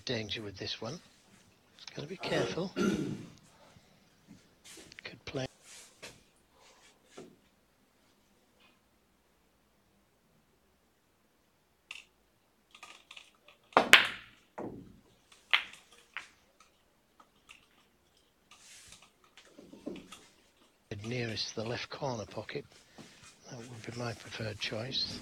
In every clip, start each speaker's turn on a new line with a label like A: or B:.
A: danger with this one. It's got to be careful. Could play. Nearest the left corner pocket. That would be my preferred choice.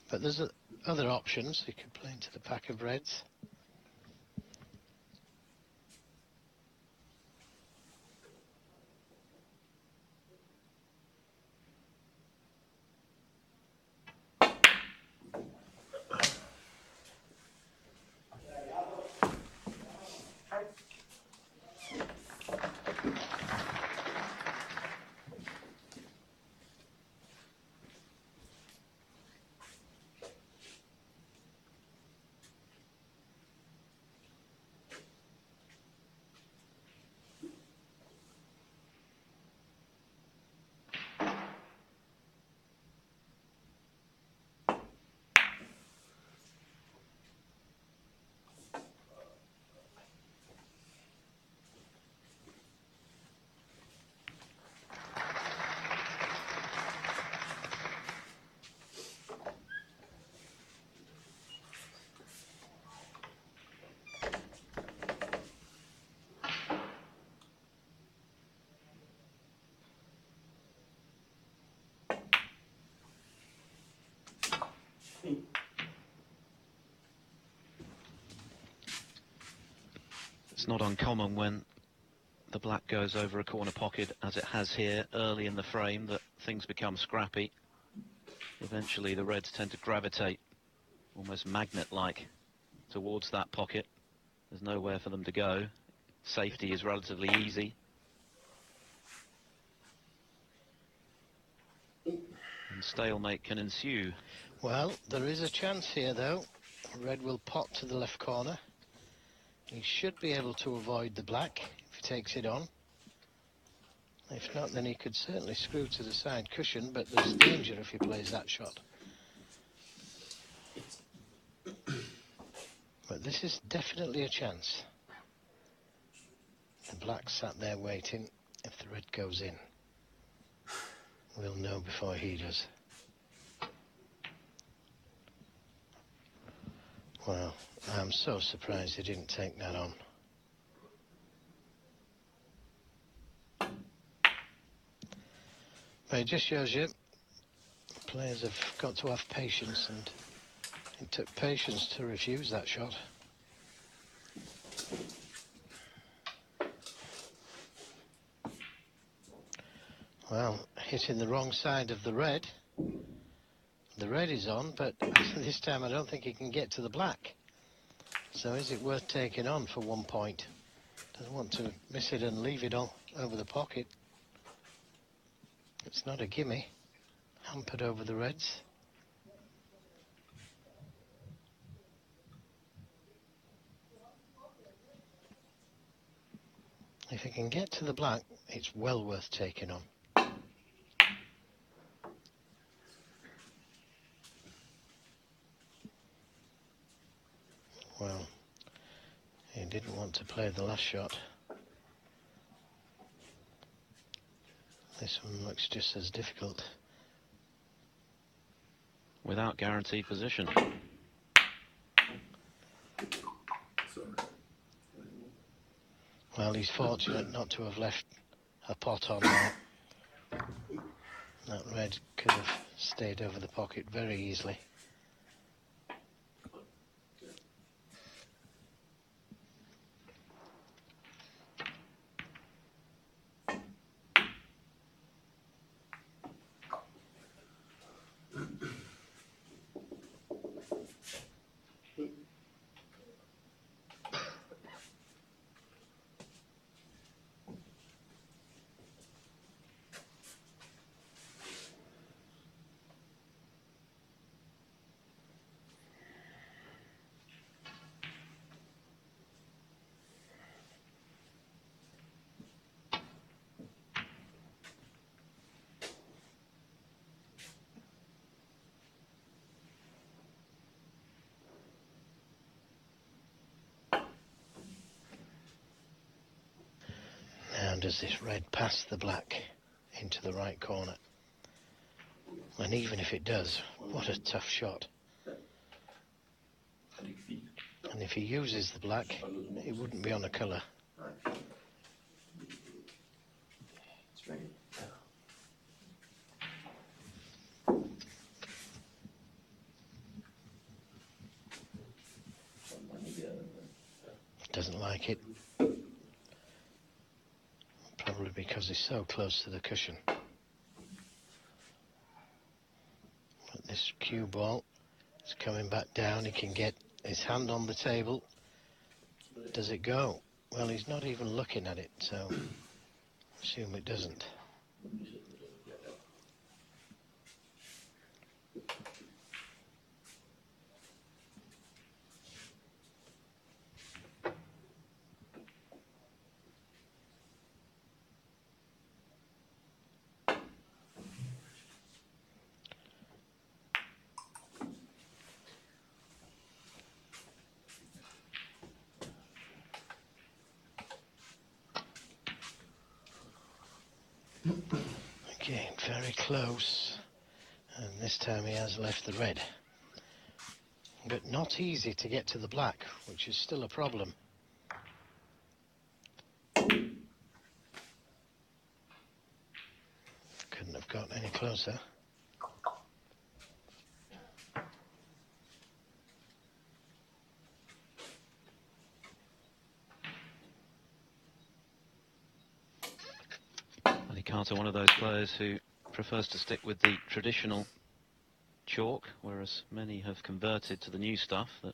A: But there's other options. You could play into the pack of reds.
B: It's not uncommon when the black goes over a corner pocket, as it has here early in the frame, that things become scrappy. Eventually the reds tend to gravitate almost magnet-like towards that pocket. There's nowhere for them to go. Safety is relatively easy. And stalemate can ensue.
A: Well, there is a chance here though. Red will pot to the left corner. He should be able to avoid the black if he takes it on. If not, then he could certainly screw to the side cushion, but there's danger if he plays that shot. But this is definitely a chance. The black sat there waiting. If the red goes in, we'll know before he does. Well, I'm so surprised he didn't take that on. But it just shows you, players have got to have patience, and it took patience to refuse that shot. Well, hitting the wrong side of the red. The red is on, but this time I don't think he can get to the black. So is it worth taking on for 1 point? Doesn't want to miss it and leave it all over the pocket. It's not a gimme. Hampered over the reds. If he can get to the black, it's well worth taking on. Well, he didn't want to play the last shot. This one looks just as difficult.
B: Without guaranteed position.
A: Well, he's fortunate not to have left a pot on there. That red could have stayed over the pocket very easily. brown does this red pass the black into the right corner? And even if it does, what a tough shot. And if he uses the black, it wouldn't be on a colour. Doesn't like it. Probably because he's so close to the cushion. But this cue ball is coming back down. He can get his hand on the table. Does it go? Well, he's not even looking at it, so assume it doesn't. Again, very close, and this time he has left the red. But not easy to get to the black, which is still a problem. Couldn't have got any closer.
B: Carter, one of those players who prefers to stick with the traditional chalk, whereas many have converted to the new stuff that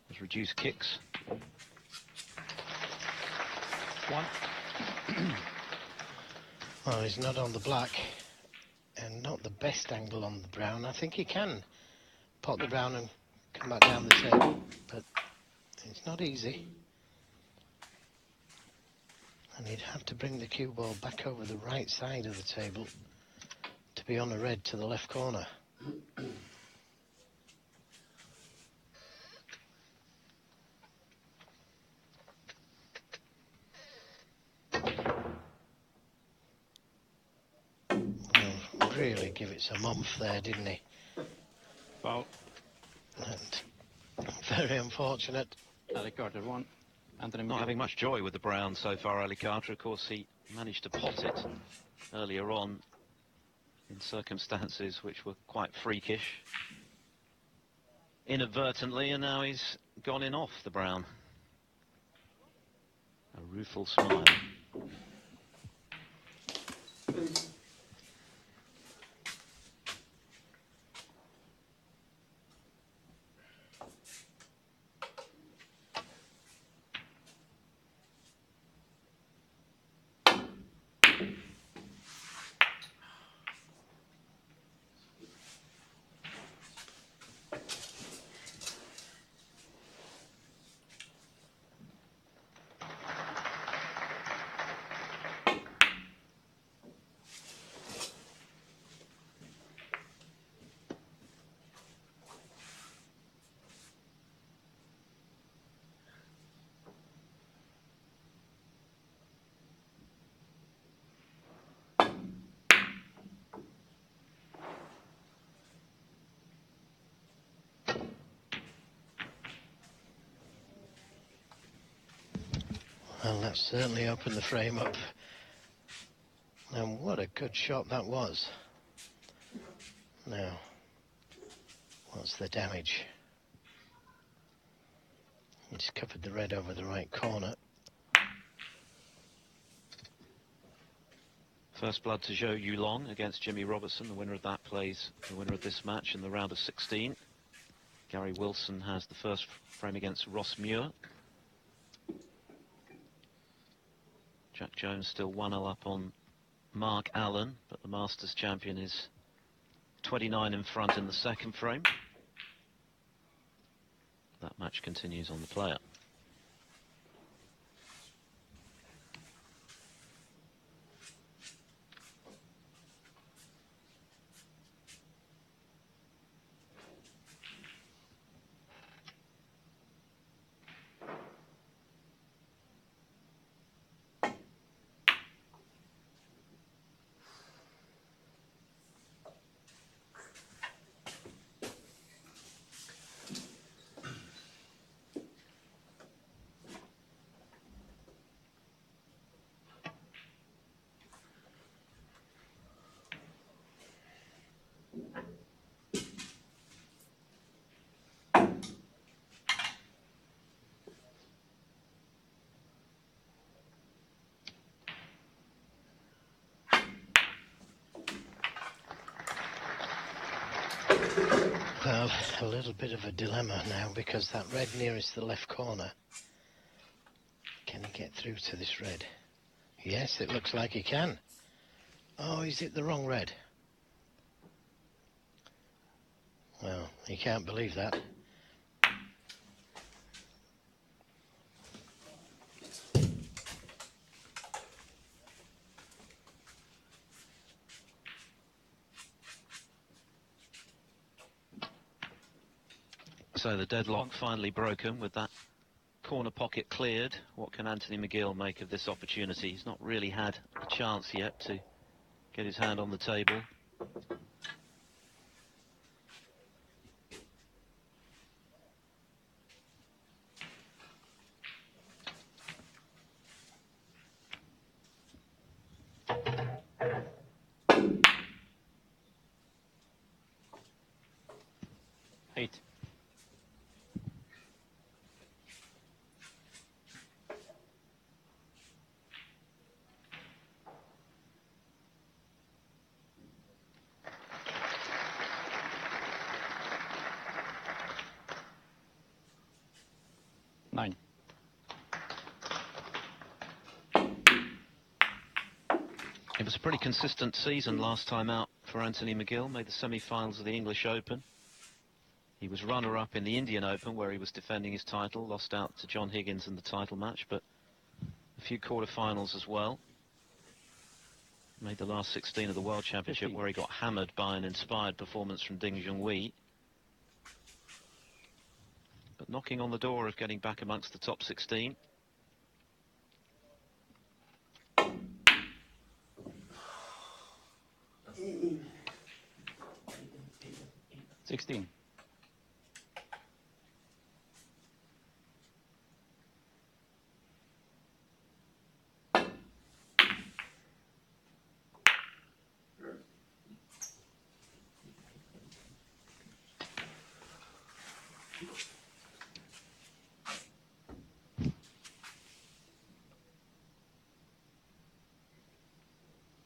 B: has reduced kicks.
C: One.
A: Well, he's not on the black, and not the best angle on the brown. I think he can pot the brown and come back down the table, but it's not easy. And he'd have to bring the cue ball back over the right side of the table to be on a red to the left corner. Well, really give it some oomph there, didn't he?
C: Foul.
A: And very unfortunate.
C: Ali Carter, one. Anthony
B: Not
C: McGill.
B: having much joy with the brown so far, Ali Carter. Of course, he managed to pot it earlier on in circumstances which were quite freakish, inadvertently, and now he's gone in off the brown. A rueful smile.
A: Well, that certainly opened the frame up. And what a good shot that was. Now, what's the damage? He's covered the red over the right corner.
B: First blood to Zhou Yulong against Jimmy Robertson. The winner of that plays the winner of this match in the round of 16. Gary Wilson has the first frame against Ross Muir. Jack Jones still 1-0 up on Mark Allen, but the Masters champion is 29 in front in the second frame. That match continues on the player.
A: Well, a little bit of a dilemma now, because that red nearest the left corner, can he get through to this red? Yes, it looks like he can. Oh, he's hit the wrong red. Well, he can't believe that.
B: So the deadlock finally broken with that corner pocket cleared. What can Anthony McGill make of this opportunity? He's not really had a chance yet to get his hand on the table.
C: Eight. Nine.
B: It was a pretty consistent season last time out for Anthony McGill. Made the semi-finals of the English Open. He was runner-up in the Indian Open, where he was defending his title. Lost out to John Higgins in the title match, but a few quarter-finals as well. Made the last 16 of the World Championship,
C: 15.
B: where he got hammered by an inspired performance from Ding Junhui. But knocking on the door of getting back amongst the top 16.
C: 16.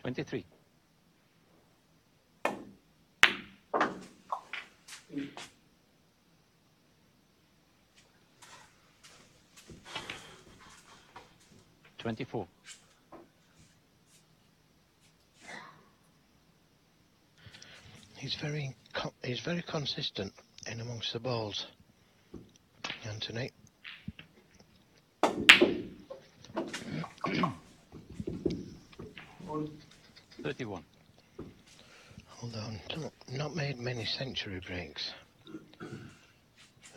C: Twenty-three. Twenty-four.
A: He's very consistent in amongst the balls, Anthony.
C: 31.
A: Although not made many century breaks.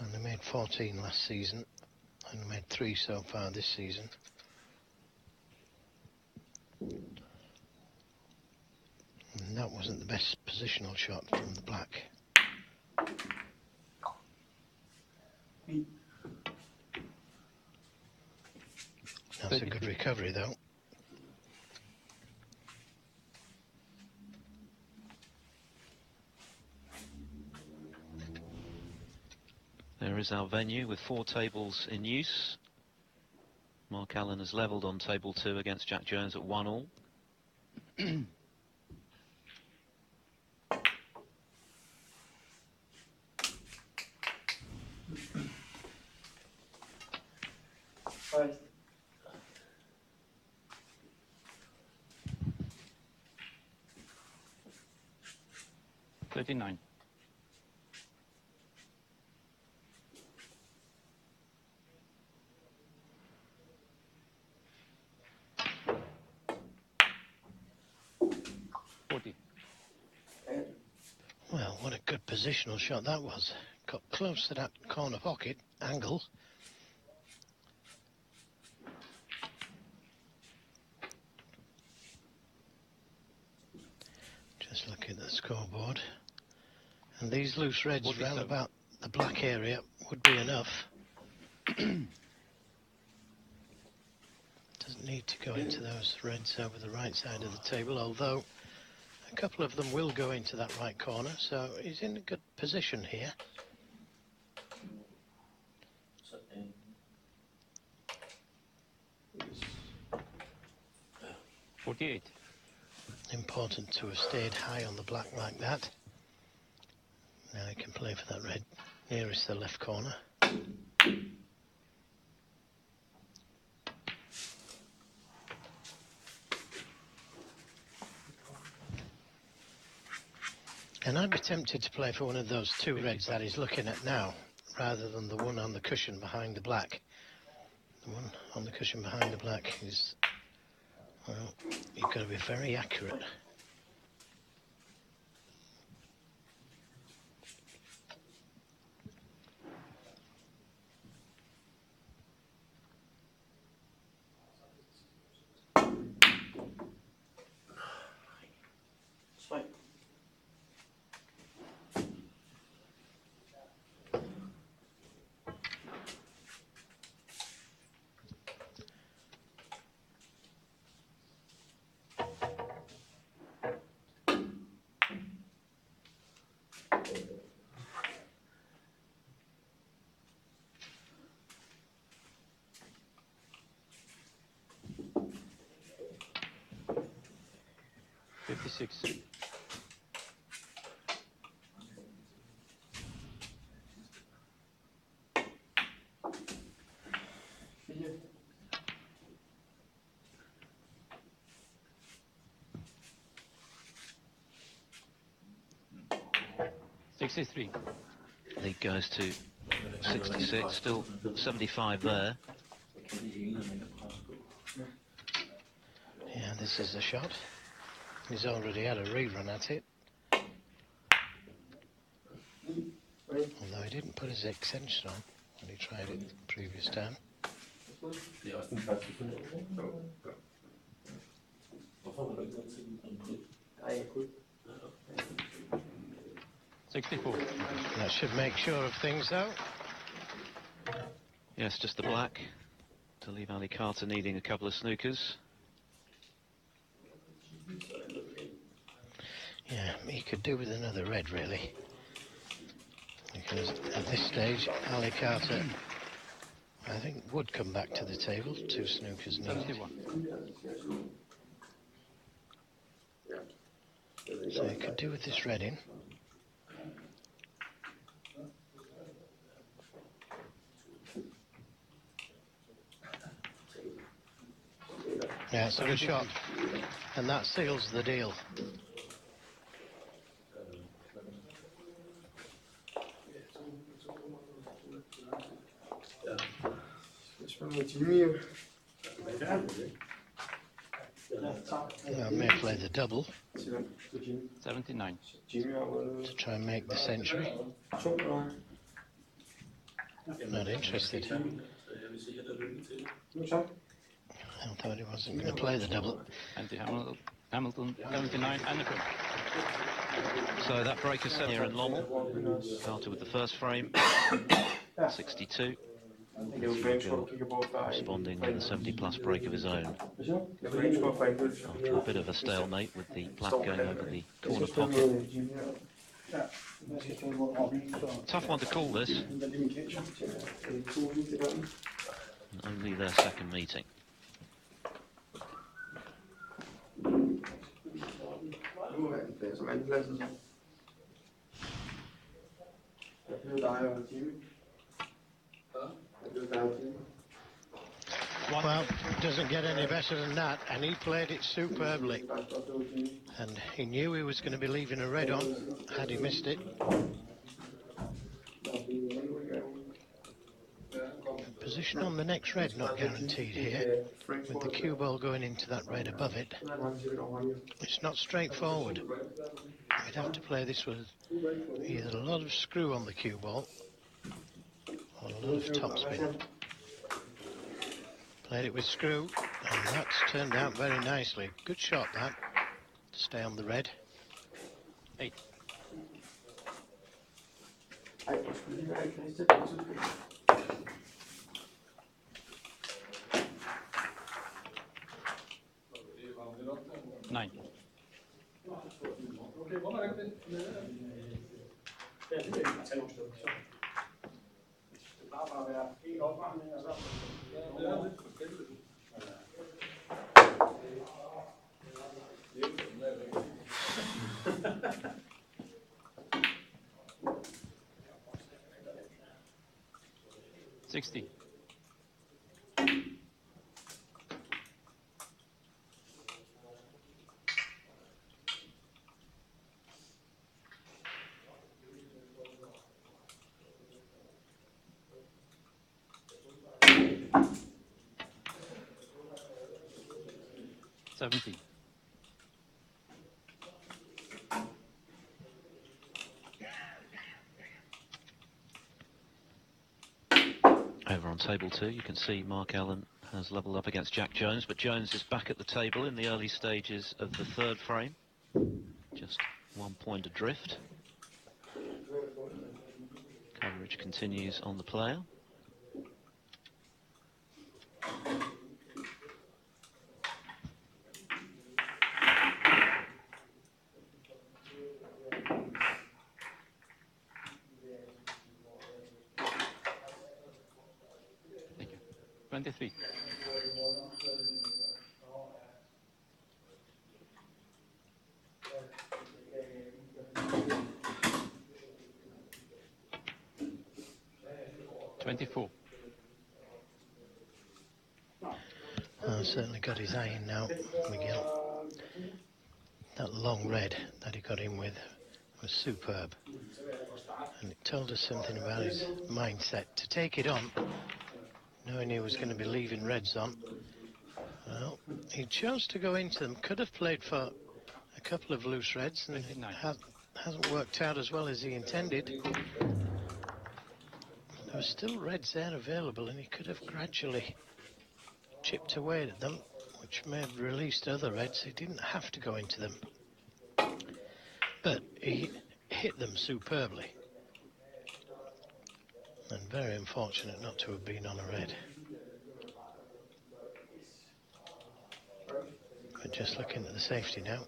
A: Only made 14 last season, and made 3 so far this season. And that wasn't the best positional shot from the black. That's a good recovery, though.
B: There is our venue with 4 tables in use. Mark Allen has levelled on table 2 against Jack Jones at 1-all.
D: Right.
C: 39. 40.
A: Well, what a good positional shot that was. Got close to that corner pocket angle. Just look at the scoreboard. And these loose reds
C: 47.
A: round about the black area would be enough. Doesn't need to go into those reds over the right side of the table, although a couple of them will go into that right corner, so he's in a good position here.
C: 48.
A: Important to have stayed high on the black like that. Now he can play for that red nearest the left corner. And I'd be tempted to play for one of those two reds that he's looking at now, rather than the one on the cushion behind the black. The one on the cushion behind the black is, well, you've got to be very accurate.
D: Swipe.
C: $56.
D: Fire.
C: $63.
B: Lead goes to 66, still 75 there.
A: Yeah, this is the shot. He's already had a rerun at it. Although he didn't put his extension on when he tried it the previous time.
D: Ej, cool.
C: 64.
A: That should make sure of things though.
B: Yes, just the black to leave Ali Carter needing a couple of snookers.
A: Yeah, he could do with another red really. Because at this stage, Ali Carter, I think, would come back to the table. 2 snookers needed.
C: 71.
A: So he could do with this red in. Yeah, it's a good shot. And that seals the deal. I may play the double
C: 79.
A: to try and make the century. Not interested. I thought he wasn't going to play the double.
C: Andy Hamilton, 79, and a triple.
B: So that break is set here in Lommel. Carter with the first frame, 62. Responding with a 70-plus break of his own. After a bit of a stalemate with the black going over the corner pocket. Tough one to call this. And only their second meeting.
A: Well, it doesn't get any better than that, and he played it superbly. And he knew he was going to be leaving a red on, had he missed it. Position on the next red not guaranteed here, with the cue ball going into that red above it. It's not straightforward. We'd have to play this with either a lot of screw on the cue ball or a lot of topspin. Played it with screw, and that's turned out very nicely. Good shot, that, to stay on the red.
C: 8. Nine. 17.
B: Over on table 2, you can see Mark Allen has levelled up against Jack Jones, but Jones is back at the table in the early stages of the third frame. Just 1 point adrift. Coverage continues on the player.
C: Thank you. 23. $24.
A: Certainly got his eye in now, Miguel. That long red that he got in with was superb. And it told us something about his mindset. To take it on, knowing he was going to be leaving reds on. Well, he chose to go into them. Could have played for a couple of loose reds and
C: 29.
A: hasn't worked out as well as he intended. There were still reds there available and he could have gradually chipped away at them, which may have released other reds. He didn't have to go into them. But he hit them superbly. And very unfortunate not to have been on a red. But just looking at the safety now.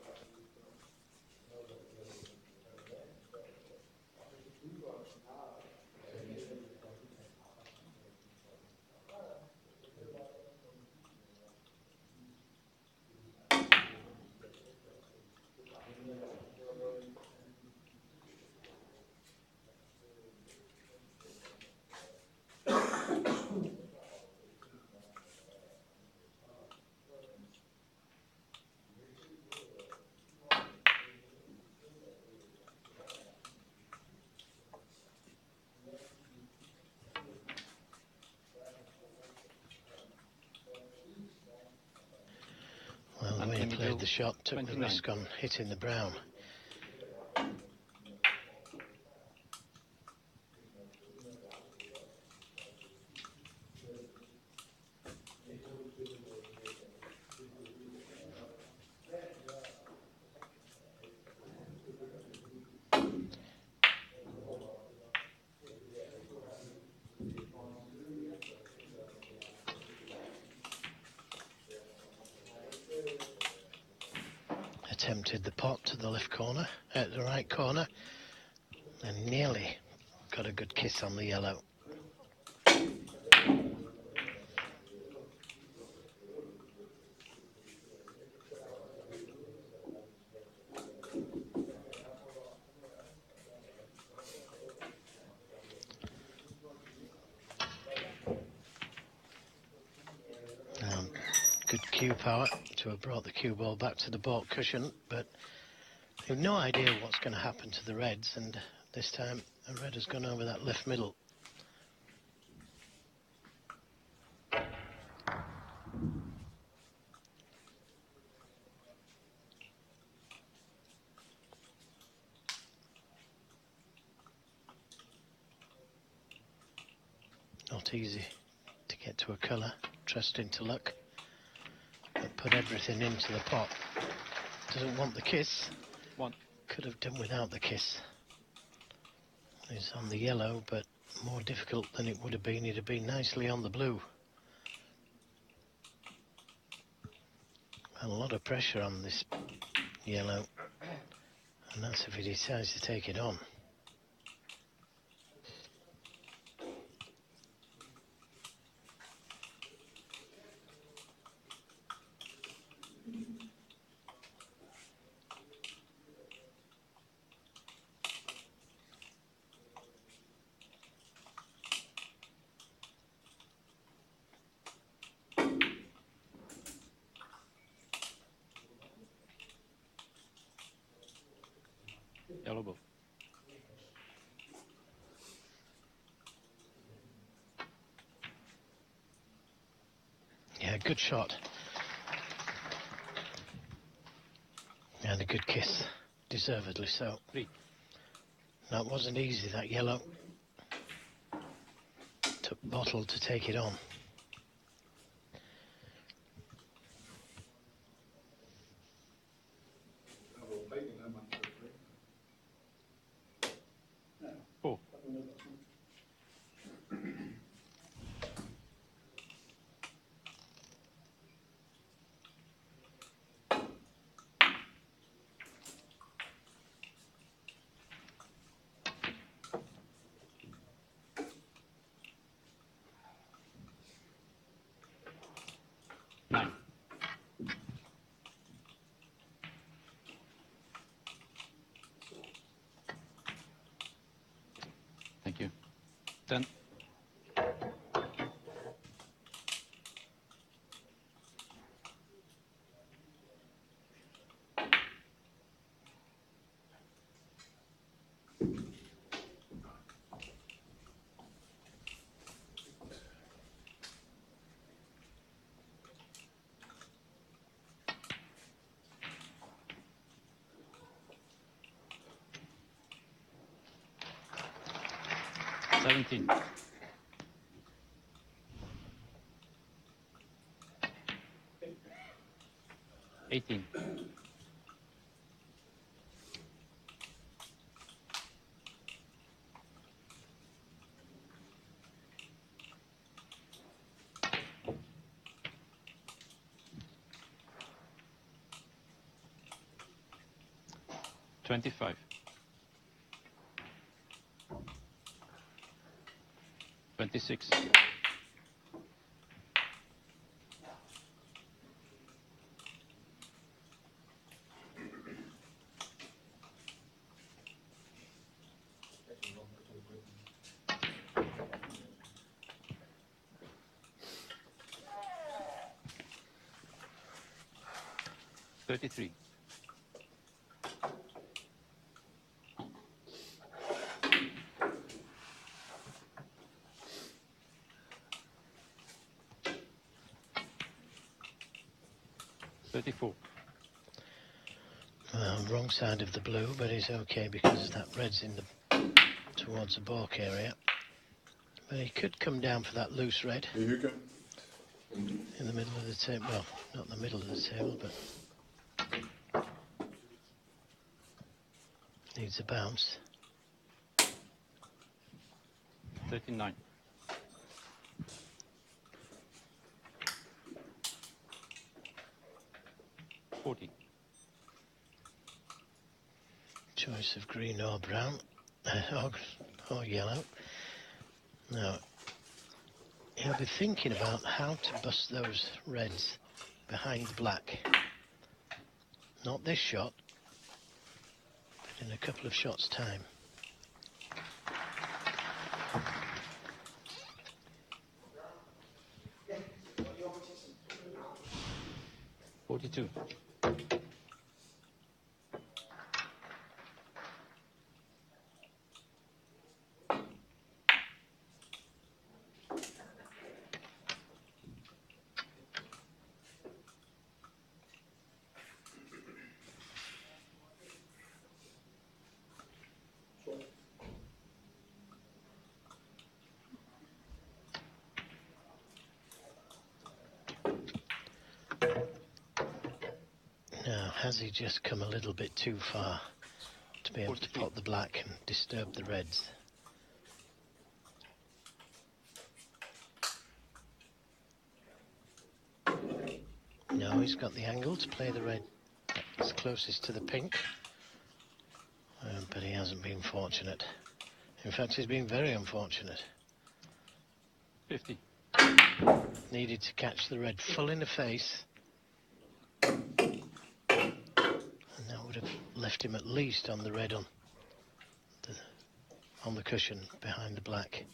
A: Well, the way he played the shot took
C: 29.
A: the risk on hitting the brown. Attempted the pot to the left corner, at the right corner, and nearly got a good kiss on the yellow. Good cue power to have brought the cue ball back to the baulk cushion, but we've no idea what's going to happen to the reds, and this time a red has gone over that left middle. Not easy to get to a colour, trusting to luck, but put everything into the pot. Doesn't want the kiss.
C: 1.
A: Could have done without the kiss. It's on the yellow, but more difficult than it would have been. It'd have been nicely on the blue. A lot of pressure on this yellow, and that's if he decides to take it on.
C: Yellow ball.
A: Yeah, good shot. And a good kiss, deservedly so.
C: 3.
A: That wasn't easy, that yellow. Took bottle to take it on.
C: Four. Nine. Thank you. 10. Seventeen. 18. 25. 26. 33. 34.
A: Wrong side of the blue, but it's okay because that red's in the towards the balk area. But he could come down for that loose red
E: Hey, Hugo.
A: in the middle of the table. Well, not the middle of the table, but needs a bounce.
C: 39. 40.
A: Choice of green or brown, or yellow. Now, he'll be thinking about how to bust those reds behind the black. Not this shot, but in a couple of shots' time.
C: $42.
A: Now, has he just come a little bit too far to be able to
C: 43.
A: pot the black and disturb the reds? No, he's got the angle to play the red that's closest to the pink. But he hasn't been fortunate. In fact, he's been very unfortunate.
C: 50.
A: Needed to catch the red full in the face. And that would have left him at least on the red on the cushion behind the black.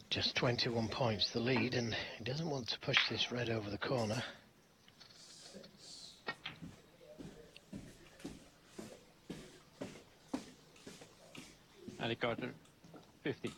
A: Just 21 points the lead, and he doesn't want to push this red over the corner.
C: Ali Carter, 50.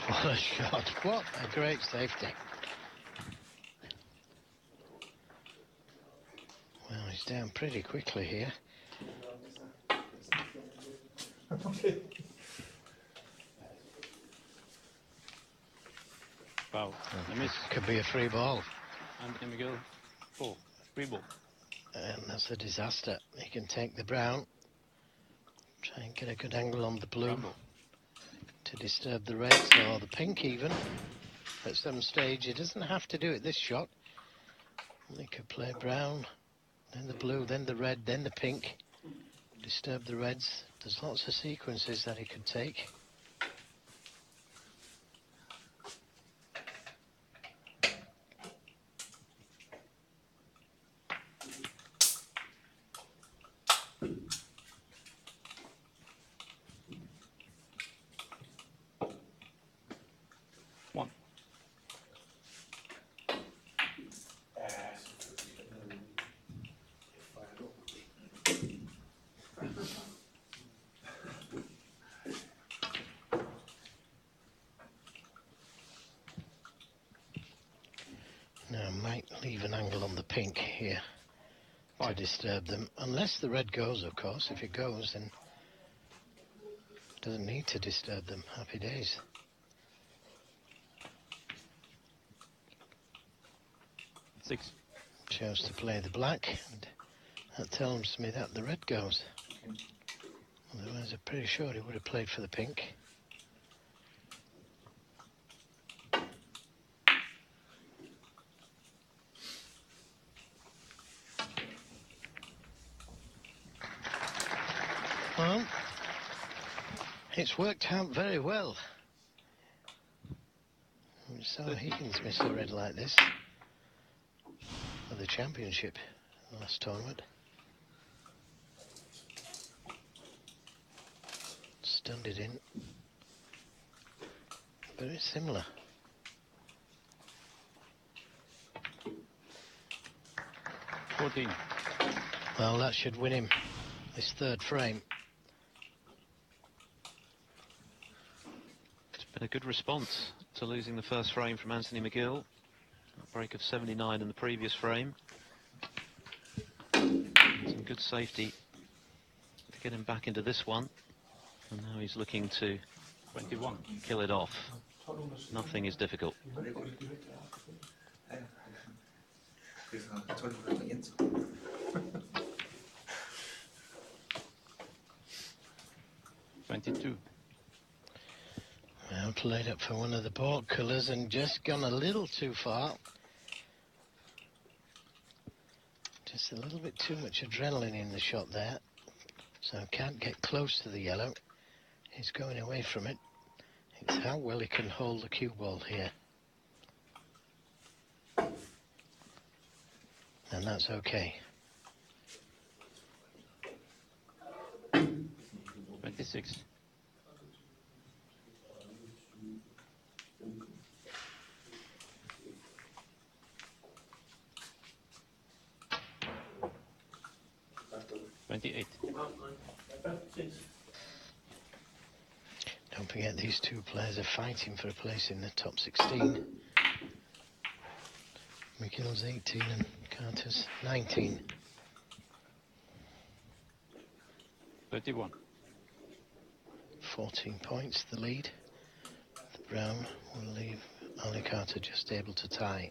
A: What a shot. What a great safety. Well, he's down pretty quickly here.
C: Wow. A miss.
A: Could be a free ball.
C: Anthony McGill, 4. Free ball.
A: And that's a disaster. He can take the brown. Try and get a good angle on the blue
C: Rumble.
A: to disturb the reds or the pink even. At some stage, he doesn't have to do it this shot. He could play brown, then the blue, then the red, then the pink. Disturb the reds. There's lots of sequences that he could take.
C: One.
A: Now, might leave an angle on the pink here to
C: Five.
A: disturb them. Unless the red goes, of course. If it goes, then doesn't need to disturb them. Happy days.
C: Six.
A: Chose to play the black, and that tells me that the red goes. Otherwise, I'm pretty sure he would have played for the pink. Well, it's worked out very well. So Higgins missed a red like this for the championship last tournament. Stunned it in. Very similar.
C: $14.
A: Well, that should win him this third frame.
B: It's been a good response to losing the first frame from Anthony McGill. A break of 79 in the previous frame. Some good safety to get him back into this one. And now he's looking to
C: 21.
B: kill it off. Nothing is difficult.
C: $22.
A: Well, played up for one of the port colours and just gone a little too far. Just a little bit too much adrenaline in the shot there. So can't get close to the yellow. He's going away from it. It's how well he can hold the cue ball here. And that's okay.
C: 26. $28.
A: Don't forget these two players are fighting for a place in the top 16. McGill's 18 and Carter's 19.
C: 31.
A: 14 points, the lead. The brown will leave Ali Carter just able to tie.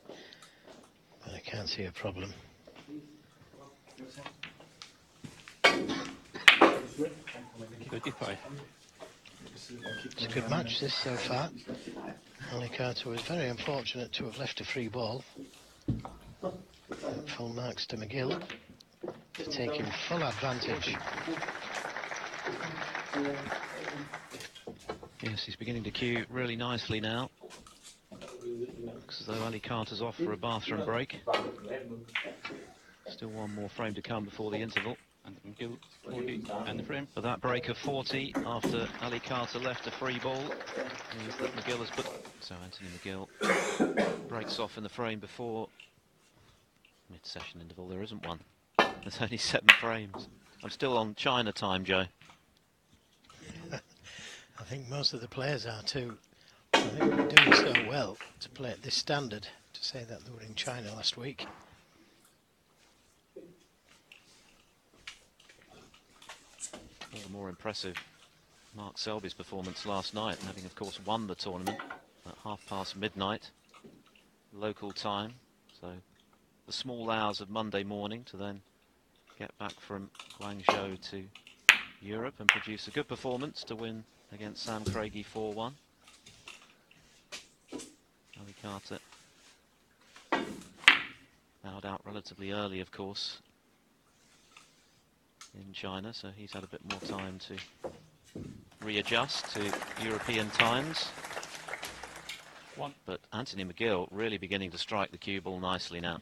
A: But I can't see a problem.
C: 35.
A: It's a good match this so far. Ali Carter was very unfortunate to have left a free ball. Full marks to McGill to take him full advantage.
B: Yes, he's beginning to cue really nicely now. Looks as though Ali Carter's off for a bathroom break. Still one more frame to come before the interval.
C: And McGill 40 and the frame.
B: For that break of 40, after Ali Carter left a free ball, means that McGill has put... So Anthony McGill breaks off in the frame before mid-session interval. There isn't one. There's only 7 frames. I'm still on China time, Joe.
A: I think most of the players are too. I think we're doing so well to play at this standard, to say that they were in China last week.
B: All the more impressive Mark Selby's performance last night, having of course won the tournament at midnight local time, so the small hours of Monday morning to then get back from Guangzhou to Europe and produce a good performance to win against Sam Craigie 4-1. Ali Carter bowed out relatively early, of course, in China, so he's had a bit more time to readjust to European times. But Anthony McGill really beginning to strike the cue ball nicely now.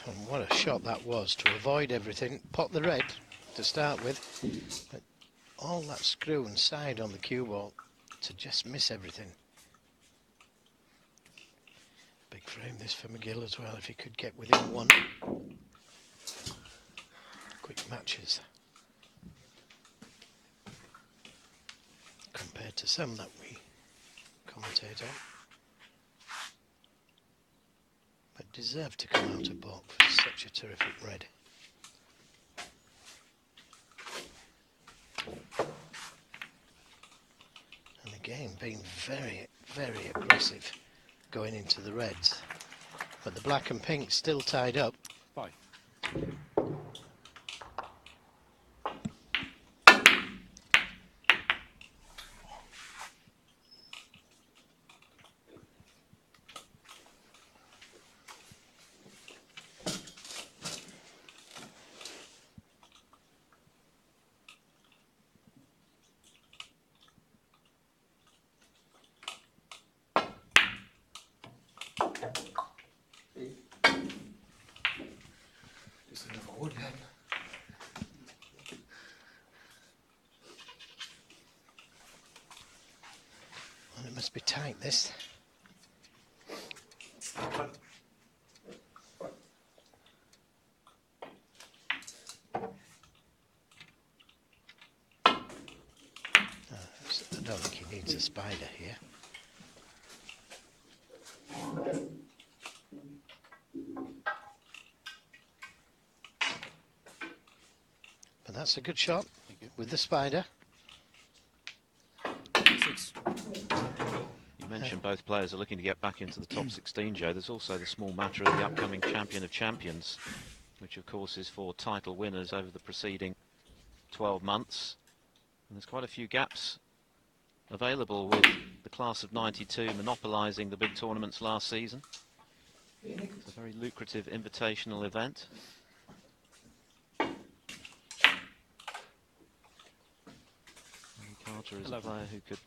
A: And what a shot that was, to avoid everything. Pot the red to start with, but all that screw and side on the cue ball to just miss everything. Big frame this for McGill as well, if he could get within one. Quick matches compared to some that we commentate on, but deserve to come out of balk for such a terrific red. And again being very, very aggressive going into the reds, but the black and pink still tied up.
C: 5.
D: Just another wood hen.
A: Well, it must be tight, this. I don't think he needs a spider here. But that's a good shot with the spider.
C: 6.
B: You mentioned both players are looking to get back into the top 16, Joe. There's also the small matter of the upcoming Champion of Champions, which of course is for title winners over the preceding 12 months. And there's quite a few gaps available with the class of 92 monopolising the big tournaments last season. It's a very lucrative invitational event. Ali Carter is a player who could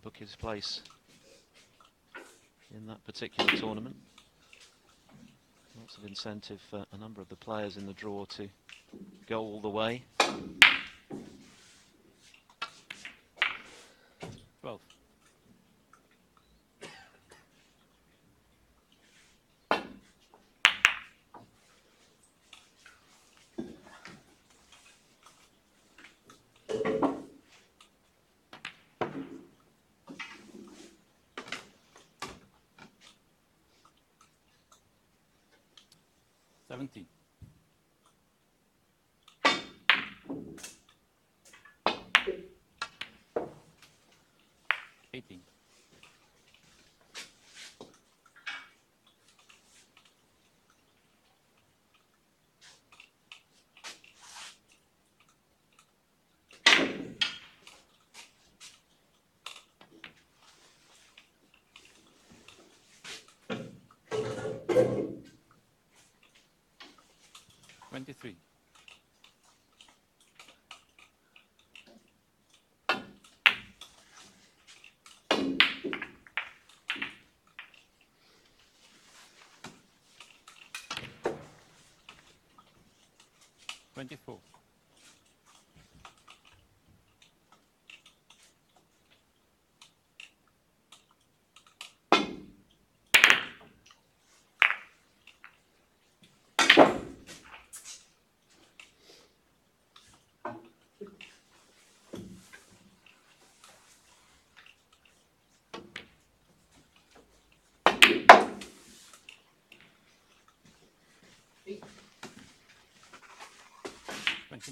B: book his place in that particular tournament. Lots of incentive for a number of the players in the draw to go all the way.
C: 12. $17. 18. 23. 24.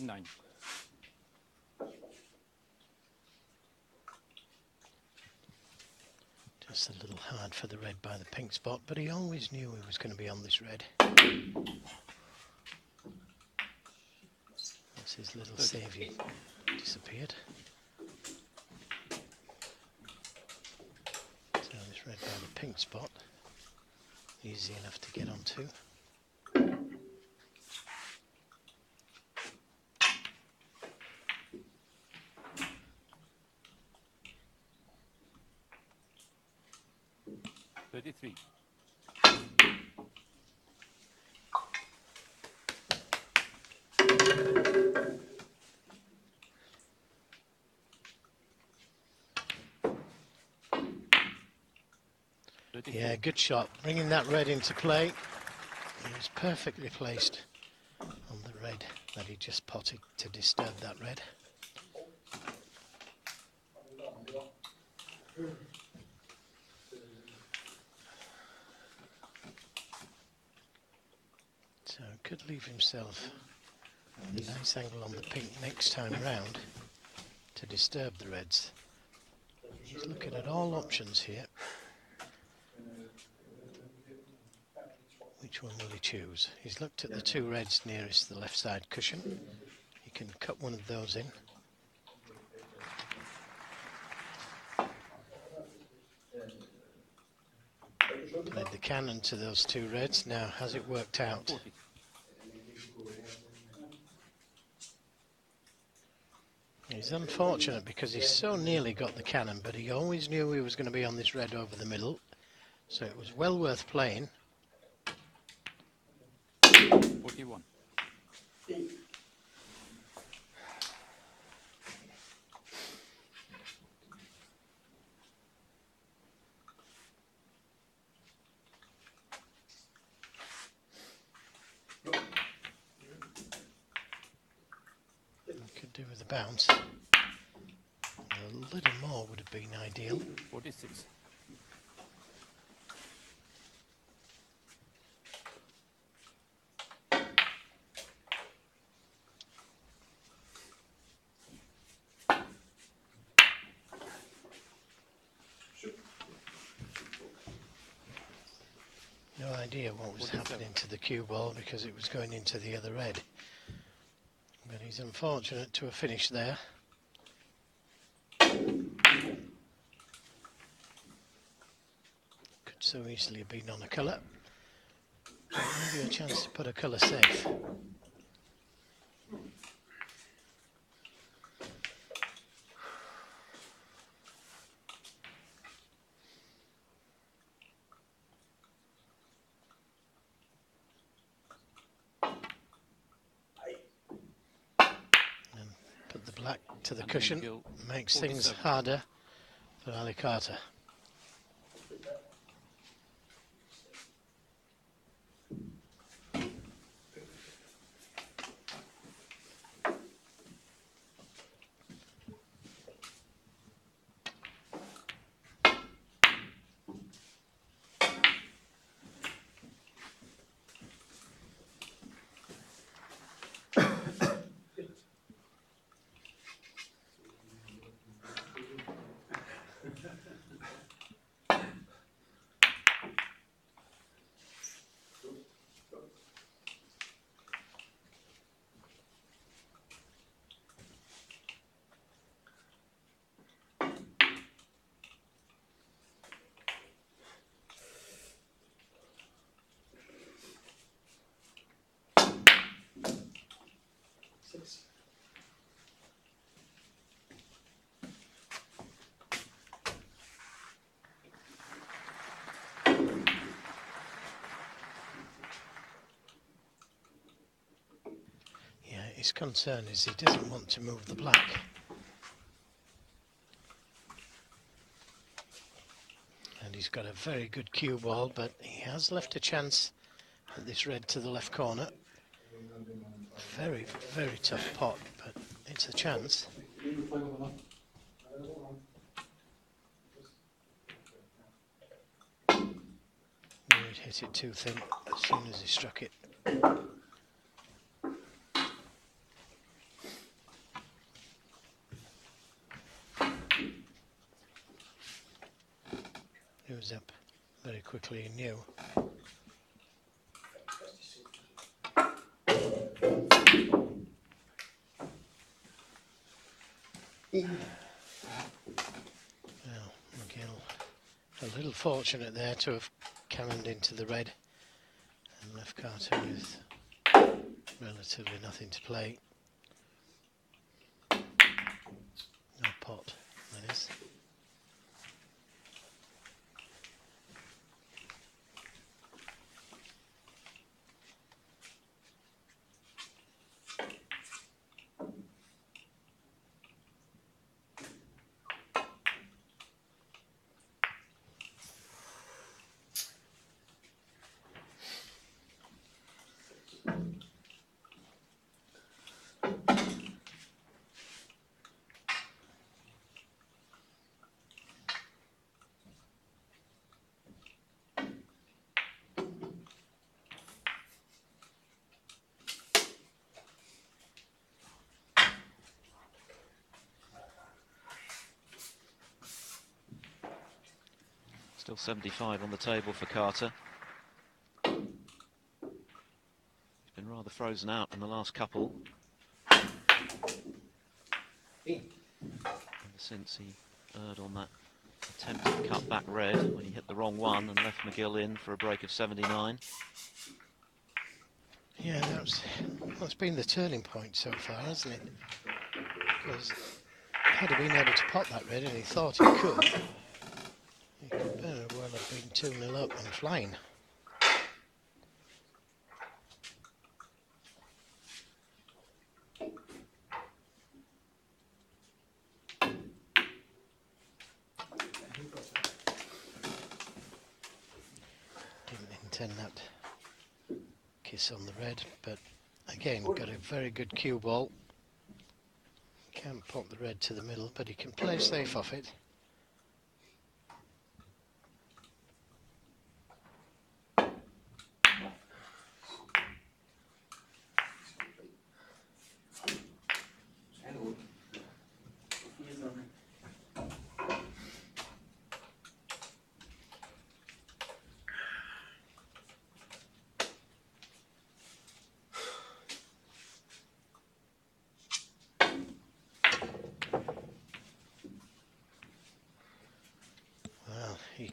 C: Nine.
A: Just a little hard for the red by the pink spot, but he always knew he was going to be on this red. That's his little saviour. Disappeared. So this red by the pink spot, easy enough to get onto.
C: Thirty-three.
A: Yeah, good shot. Bringing that red into play. He was perfectly placed on the red that he just potted to disturb that red. So could leave himself a nice angle on the pink next time round to disturb the reds. He's looking at all options here. Which one will he choose? He's looked at the two reds nearest the left side cushion. He can cut one of those in. Played the cannon to those two reds. Now, has it worked out?
C: 40.
A: He's unfortunate because he's so nearly got the cannon, but he always knew he was going to be on this red over the middle. So it was well worth playing.
C: 41.
A: Could do with a bounce. A little more would have been ideal.
C: 46.
A: No idea what was
C: 47.
A: happening to the cue ball because it was going into the other red. But he's unfortunate to have finished there. Could so easily have been on a colour. Maybe a chance to put a colour safe. Put the black to the cushion, makes things harder for Ali Carter. his concern is he doesn't want to move the black. And he's got a very good cue ball, but he has left a chance at this red to the left corner. Very, very tough pot, but it's a chance. He would hit it too thin as soon as he struck it. He was up very quickly, he knew. Well, McGill, a little fortunate there to have cannoned into the red and left Carter with relatively nothing to play. No pot, that is.
B: Still 75 on the table for Carter. He's been rather frozen out in the last couple. Ever since he erred on that attempt to cut back red when he hit the wrong one and left McGill in for a break of 79.
A: Yeah, that's been the turning point so far, hasn't it? Because had he been able to pot that red, and he thought he could very well have been 2-0 up and flying. Didn't intend that kiss on the red, but again got a very good cue ball. Can't pop the red to the middle, but he can play safe off it. He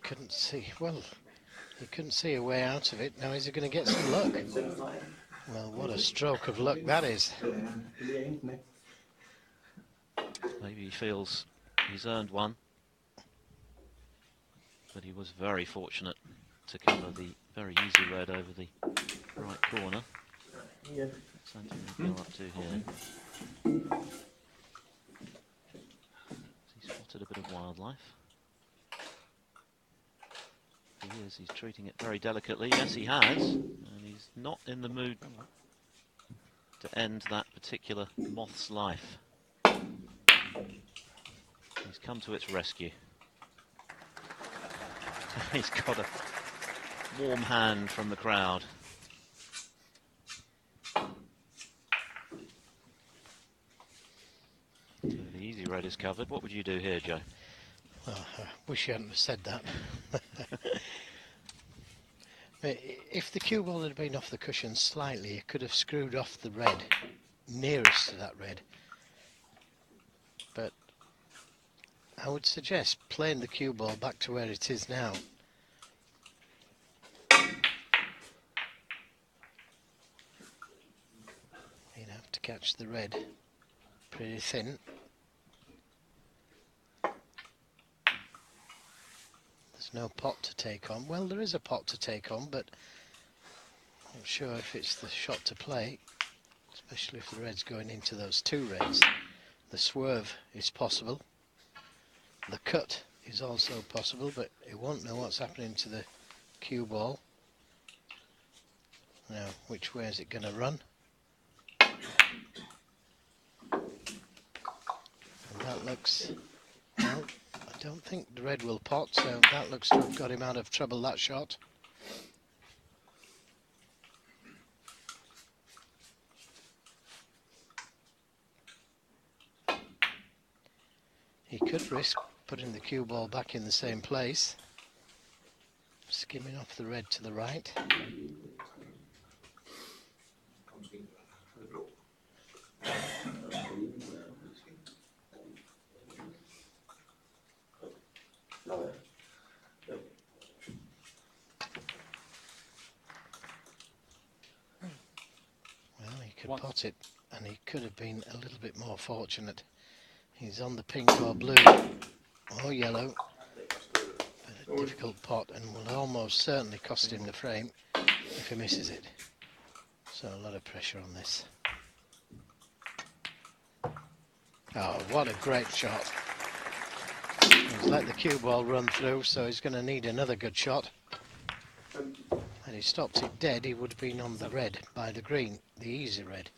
A: couldn't see a way out of it. Now is he going to get some luck? Well, what a stroke of luck that is.
B: Maybe he feels he's earned one, but he was very fortunate to cover the very easy red over the right corner. Something to go up to here. He's spotted a bit of wildlife. He's treating it very delicately. Yes, he has, and he's not in the mood to end that particular moth's life. He's come to its rescue. He's got a warm hand from the crowd. So the easy red is covered. What would you do here, Joe?
A: Oh, I wish you hadn't have said that. If the cue ball had been off the cushion slightly, it could have screwed off the red nearest to that red. But I would suggest playing the cue ball back to where it is now. You'd have to catch the red pretty thin. No pot to take on. Well, there is a pot to take on, but I'm not sure if it's the shot to play. especially if the red's going into those two reds. The swerve is possible. The cut is also possible, but it won't know what's happening to the cue ball. Now, which way is it going to run? And that looks... Well, I don't think the red will pot, so that looks to have got him out of trouble, that shot. He could risk putting the cue ball back in the same place, skimming off the red to the right. Well, he could pot it, and he could have been a little bit more fortunate. He's on the pink or blue or yellow, but a difficult pot, and will almost certainly cost him the frame if he misses it. So a lot of pressure on this. Oh, what a great shot. He's let the cue ball run through, so he's going to need another good shot. Had he stopped it dead, he would have been on the red by the green, the easy red.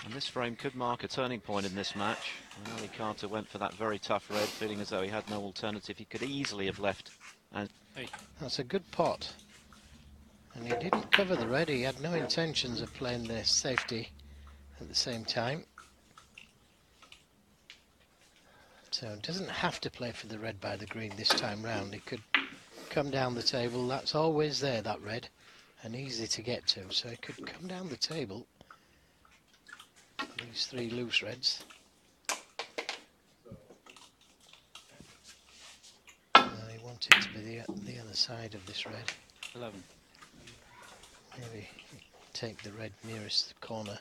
B: And this frame could mark a turning point in this match. And Ali Carter went for that very tough red, feeling as though he had no alternative. He could easily have left. And
A: that's a good pot. And he didn't cover the red. He had no intentions of playing the safety at the same time. So doesn't have to play for the red by the green this time round. He could come down the table. That's always there, that red, and easy to get to. So he could come down the table. These three loose reds. He wanted to be the other side of this red.
C: 11.
A: Maybe take the red nearest the corner.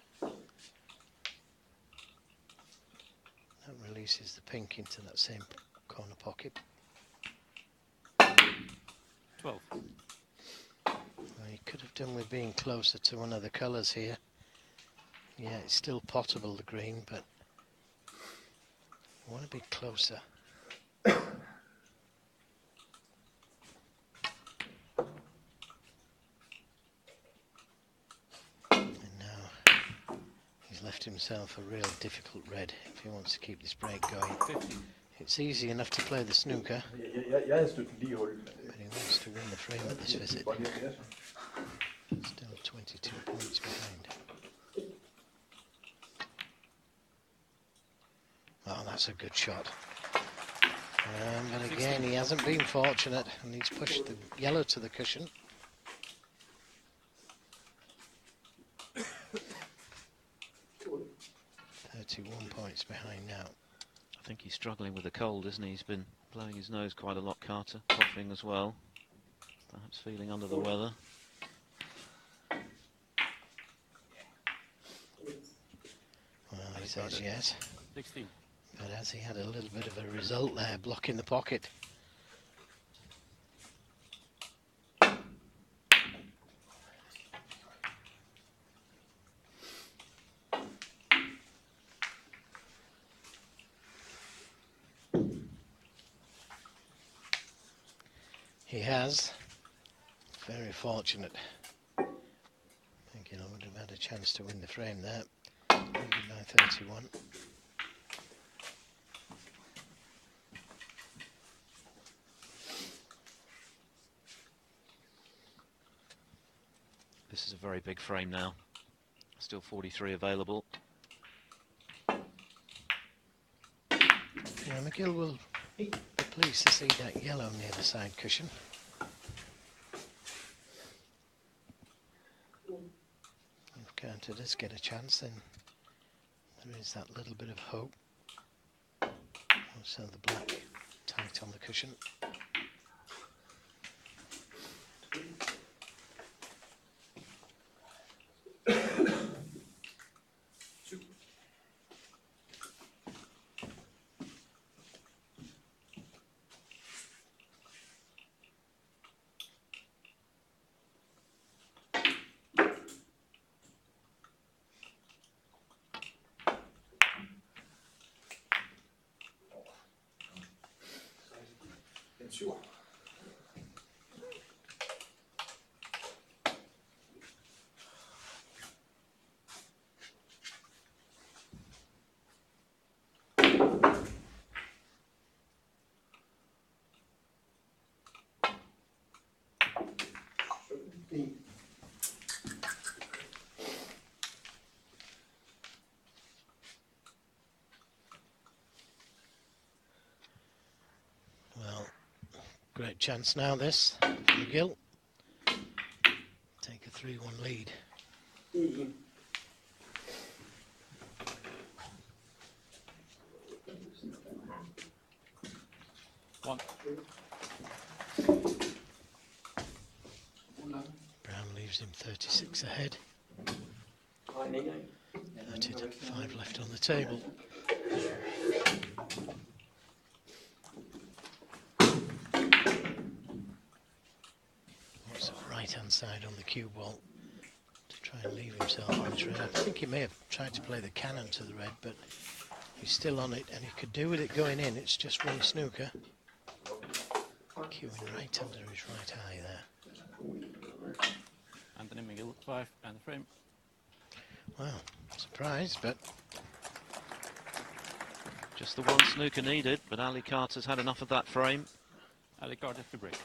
A: That releases the pink into that same corner pocket.
C: 12.
A: Well, he could have done with being closer to one of the colours here. Yeah, it's still potable, the green, but I want to be closer. And now he's left himself a real difficult red if he wants to keep this break going.
C: 15.
A: It's easy enough to play the snooker,
E: Jeg havde støttet lige hul.
A: but he wants to win the frame at this visit. Still 22 points behind. Oh, that's a good shot. But again, he hasn't been fortunate, and he's pushed the yellow to the cushion. .31 points behind now.
B: I think he's struggling with the cold, isn't he? He's been blowing his nose quite a lot, Carter, coughing as well. Perhaps feeling under the weather.
A: Well, he says yes.
C: 16.
A: But has he had a little bit of a result there, blocking the pocket? He has. Very fortunate. Thinking I would have had a chance to win the frame there. 31.
B: This is a very big frame now. Still 43 available.
A: Yeah, McGill will be pleased to see that yellow near the side cushion. If Carter does get a chance, then there is that little bit of hope. Also the black tight on the cushion.
D: 7.
A: Well, great chance now this for McGill. Take a 3-1 lead.
C: One.
A: Brown leaves him 36 ahead. 5 left on the table. What's the right-hand side on the cue ball to try and leave himself on his red. I think he may have tried to play the cannon to the red, but he's still on it, and he could do with it going in. It's just one snooker. Cueing right under his right eye there.
C: Anthony McGill, 5 and frame.
A: Wow, surprised, but
B: Just the one snooker needed, but Ali Carter's had enough of that frame.
C: Ali Carter to break.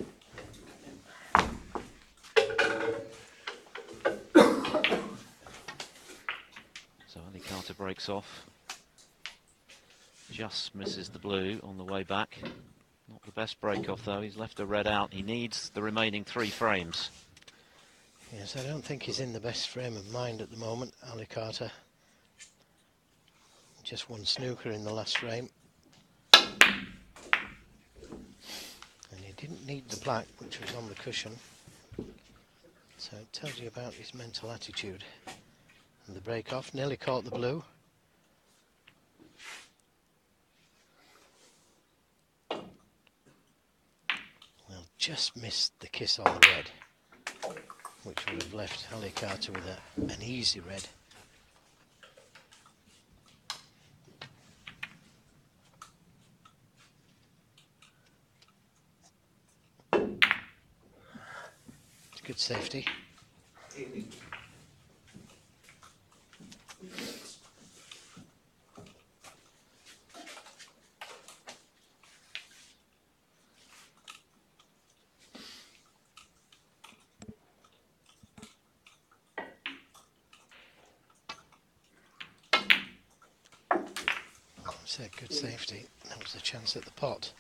B: So Ali Carter breaks off. Just misses the blue on the way back. Not the best break off though, he's left a red out. He needs the remaining 3 frames.
A: yes, I don't think he's in the best frame of mind at the moment, Ali Carter. Just one snooker in the last frame. And he didn't need the black, which was on the cushion. So it tells you about his mental attitude. And the break off, nearly caught the blue. Well, just missed the kiss on the red, which would have left Ali Carter with an easy red. Good safety. Said good safety. That was the chance at the pot.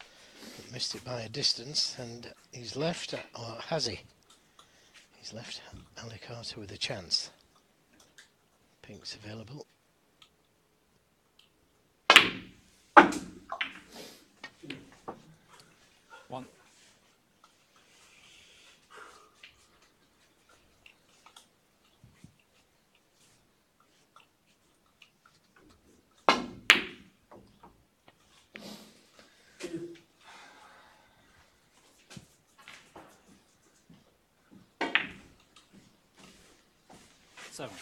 A: But missed it by a distance, and he's left, or has he? He's left Ali Carter with a chance. Pink's available.
C: One. Seven.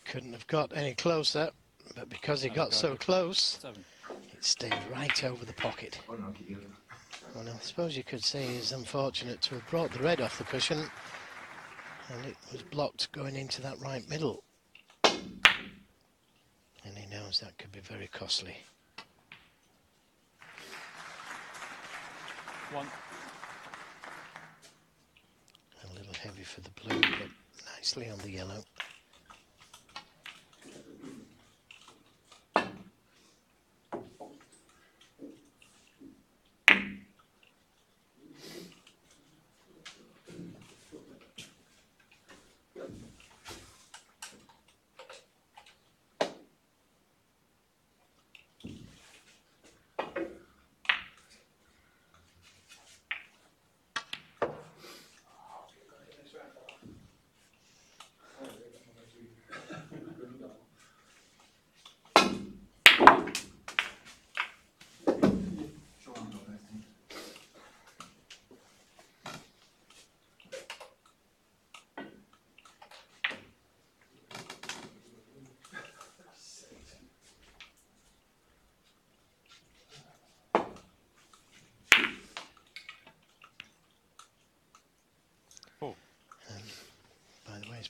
A: Couldn't have got any closer, but because he got so close,
C: 7.
A: it stayed right over the pocket. Well, I suppose you could say he's unfortunate to have brought the red off the cushion, and it was blocked going into that right middle. And he knows that could be very costly.
C: 1.
A: A little heavy for the blue, but nicely on the yellow.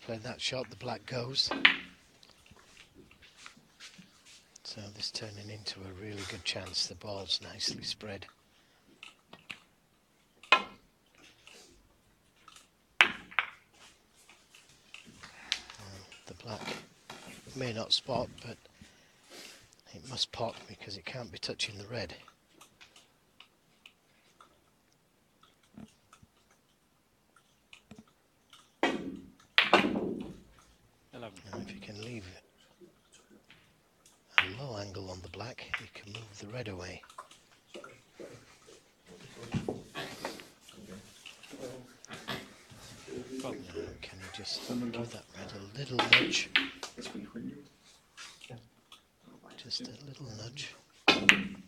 A: played that shot, the black goes. So this turning into a really good chance. The ball's nicely spread. The black may not spot, but it must pot because it can't be touching the red.
C: 11.
A: Now if you can leave a low angle on the black, you can move the red away.
C: Well,
A: Now, can you just give that red a little nudge? Just a little nudge. And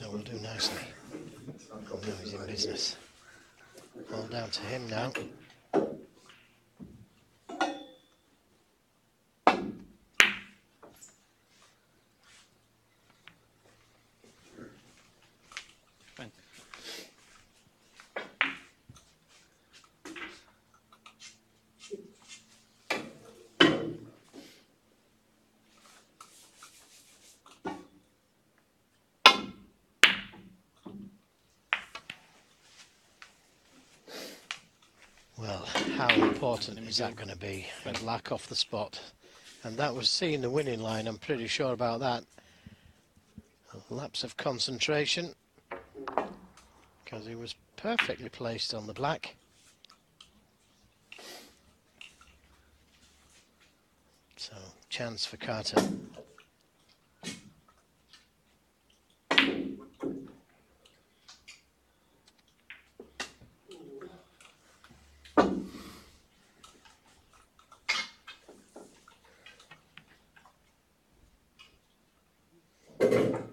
A: that will do nicely. And now he's in business. All down to him now. Well, how important is that going to be? A black off the spot. And that was seeing the winning line, I'm pretty sure about that. A lapse of concentration, because he was perfectly placed on the black. So, chance for Carter.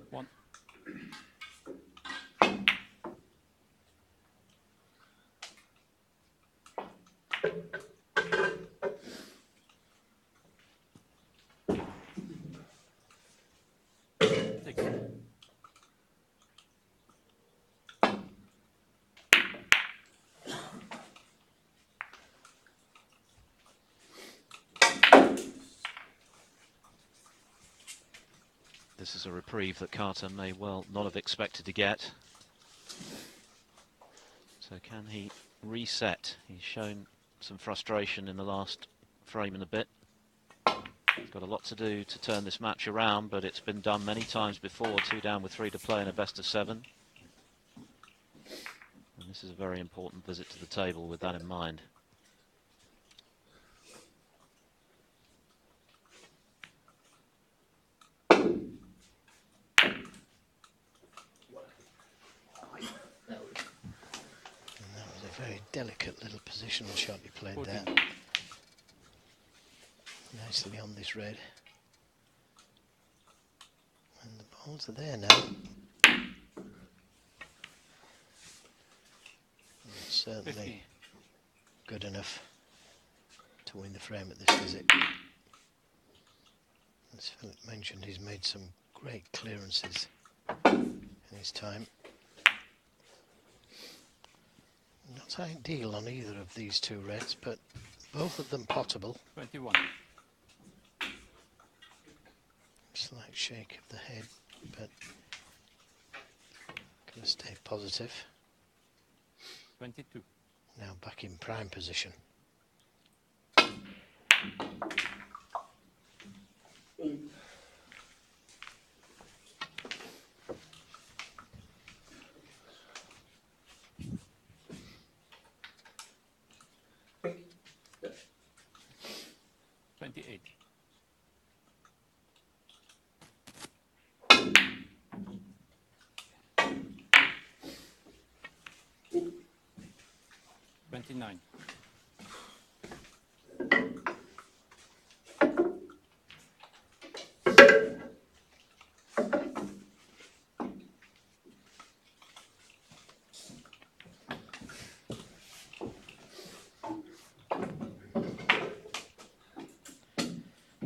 C: One. Six.
B: This is a reprieve that Carter may well not have expected to get. So can he reset? He's shown some frustration in the last frame and a bit. He's got a lot to do to turn this match around, but it's been done many times before. 2 down with 3 to play in a best of 7. And this is a very important visit to the table with that in mind.
A: Very delicate little positional shot you played
C: 14.
A: there. Nicely on this red. And the balls are there now. And certainly
C: 15.
A: good enough to win the frame at this visit. As Philip mentioned, he's made some great clearances in his time. Not ideal on either of these two reds, but both of them potable.
C: 21.
A: Slight shake of the head, but going to stay positive.
C: 22.
A: Now back in prime position.
C: Nine.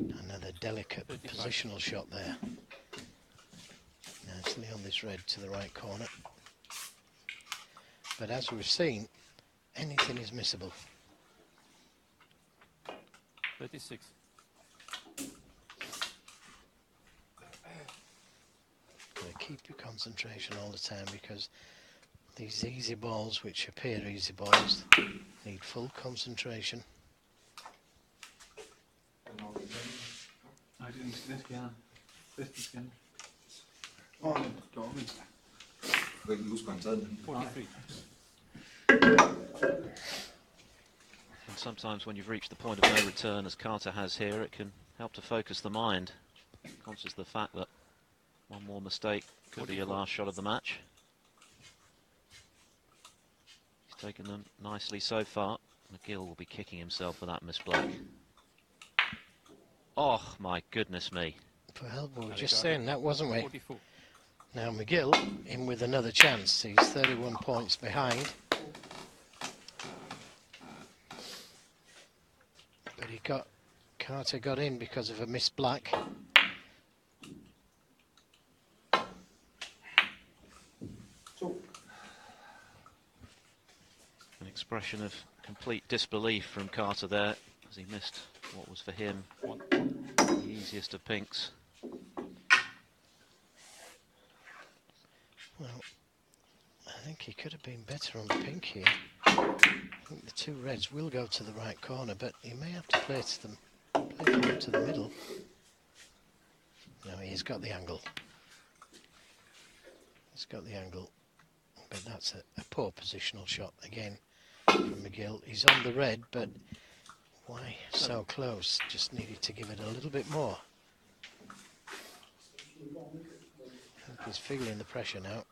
A: Another delicate
C: 35.
A: Positional shot there. Nicely on this red to the right corner. But as we've seen, anything is missable.
C: 36.
A: Keep your concentration all the time, because these easy balls, which appear easy balls, need full concentration.
F: Nej, det er en snedskærne. Bedste skærne.
D: Dårligt. Jeg kan ikke huske, hvor han taget den.
C: 43.
B: And sometimes when you've reached the point of no return, as Carter has here, it can help to focus the mind, conscious of the fact that one more mistake could be your last shot of the match. He's taken them nicely so far. McGill will be kicking himself for that miss Black. Oh my goodness me.
A: For help, we were just saying that, wasn't we?
C: 44.
A: Now McGill in with another chance. He's 31 points behind. But Carter got in because of a miss Black.
B: An expression of complete disbelief from Carter there, as he missed what was for him the easiest of pinks.
A: Well, I think he could have been better on the pink here. I think the two reds will go to the right corner, but he may have to play them to the middle. No, he's got the angle. He's got the angle, but that's a poor positional shot again from McGill. He's on the red, but why so close? Just needed to give it a little bit more. I think he's feeling the pressure now.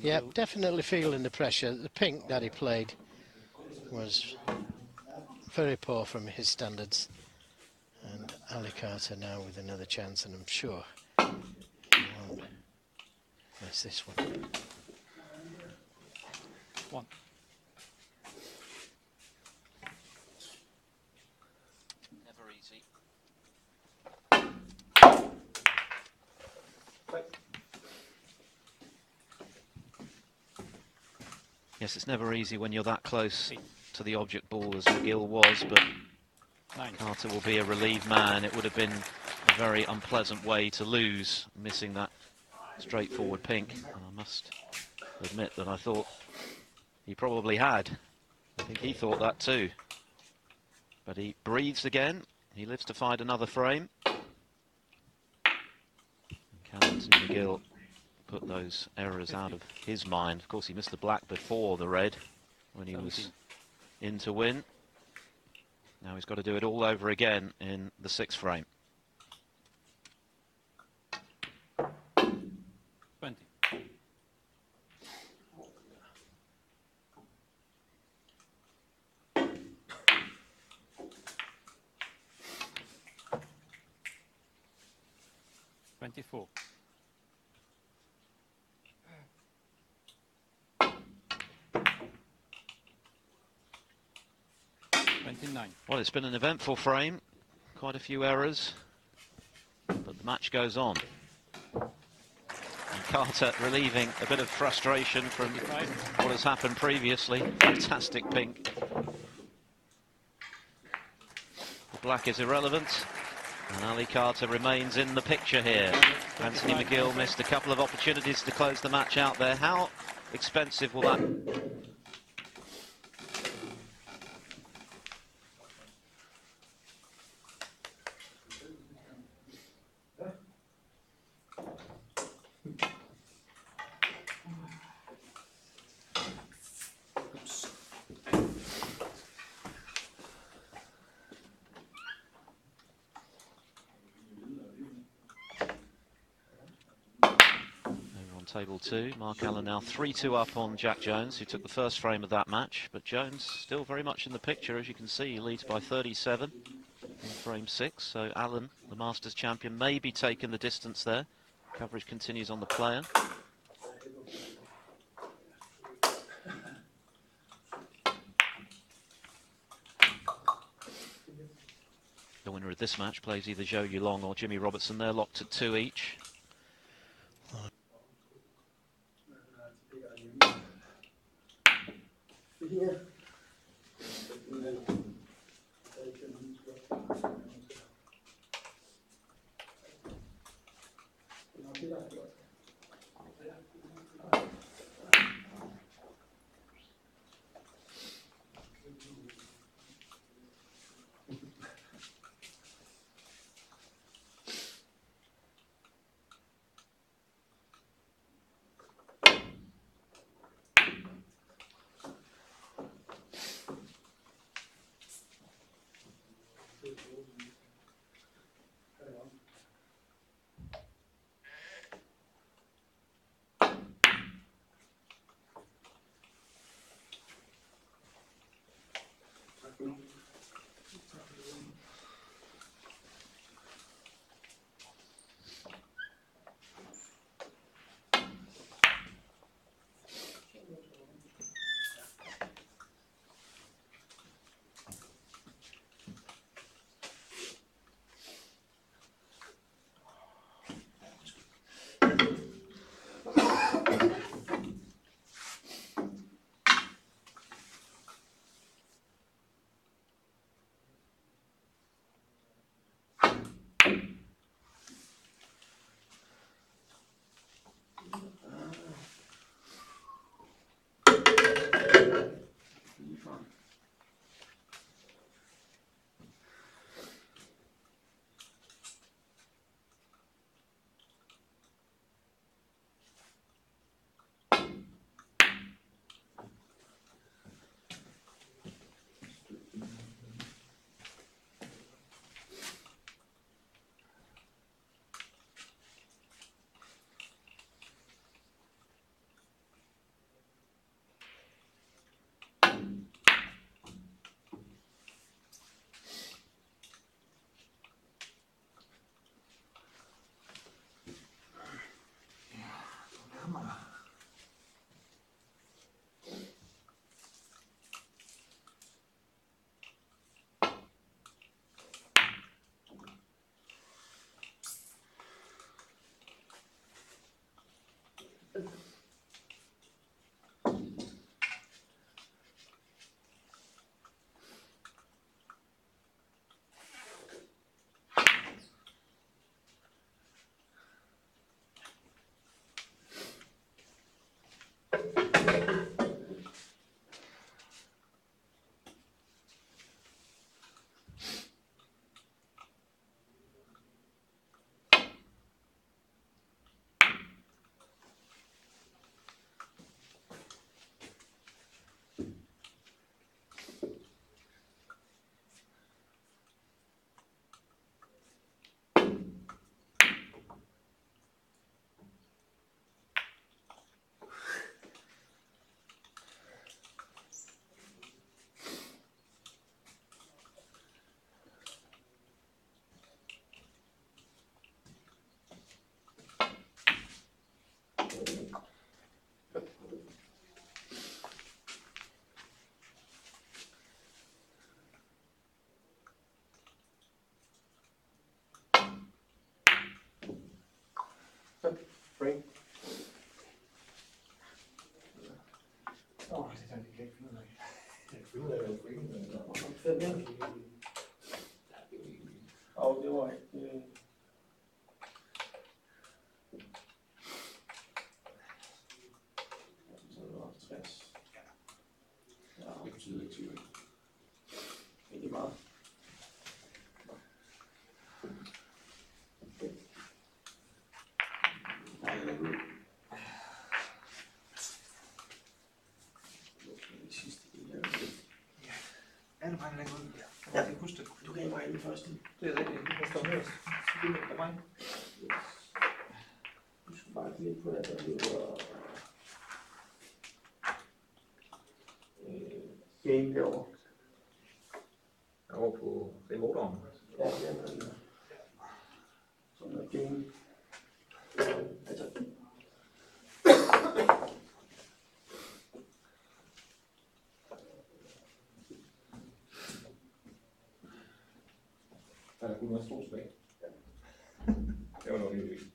A: Yeah, definitely feeling the pressure. The pink that he played was very poor from his standards. And Ali Carter now with another chance, and I'm sure he won't miss this one.
C: 1.
B: Never easy. Yes, it's never easy when you're that close to the object ball as McGill was, but
C: 9.
B: Carter will be a relieved man. It would have been a very unpleasant way to lose, missing that straightforward pink. And I must admit that I thought he probably had. I think he thought that too. But he breathes again. He lives to find another frame. Can Anthony McGill put those errors out of his mind? Of course, he missed the black before the red when he was in to win. Now he's got to do it all over again in the 6th frame.
C: 20. $24.
B: Well, it's been an eventful frame, quite a few errors, but the match goes on. And Carter relieving a bit of frustration from what has happened previously. Fantastic pink. The black is irrelevant, and Ali Carter remains in the picture here. Anthony McGill missed a couple of opportunities to close the match out there. How expensive will that... Table 2, Mark Allen now 3-2 up on Jack Jones, who took the first frame of that match, but Jones still very much in the picture. As you can see, he leads by 37 in frame 6, so Allen, the Masters champion, may be taking the distance there. Coverage continues on the player. The winner of this match plays either Zhou Yulong or Jimmy Robertson. They're locked at 2 each.
E: Bring. Åh, det kan jeg ikke finde ud af.
D: Jeg finder det jo ikke.
E: Og det var ikke... Så det var 60. Ja,
D: Det betyder ikke 20.
E: ikke meget.
F: Er det mig, der lægger ud? Jeg kan ikke huske det.
E: Du gav mig den første.
F: Det er rigtigt. Jeg står her. Så det er mig.
E: Du skal bare klikke på det, der hedder... Game derovre.
D: Over på remotoren.
E: Ja, det er den der. Sådan noget game. Altså...
D: Der er kun været 2 tilbage. Det var nok helt vildt.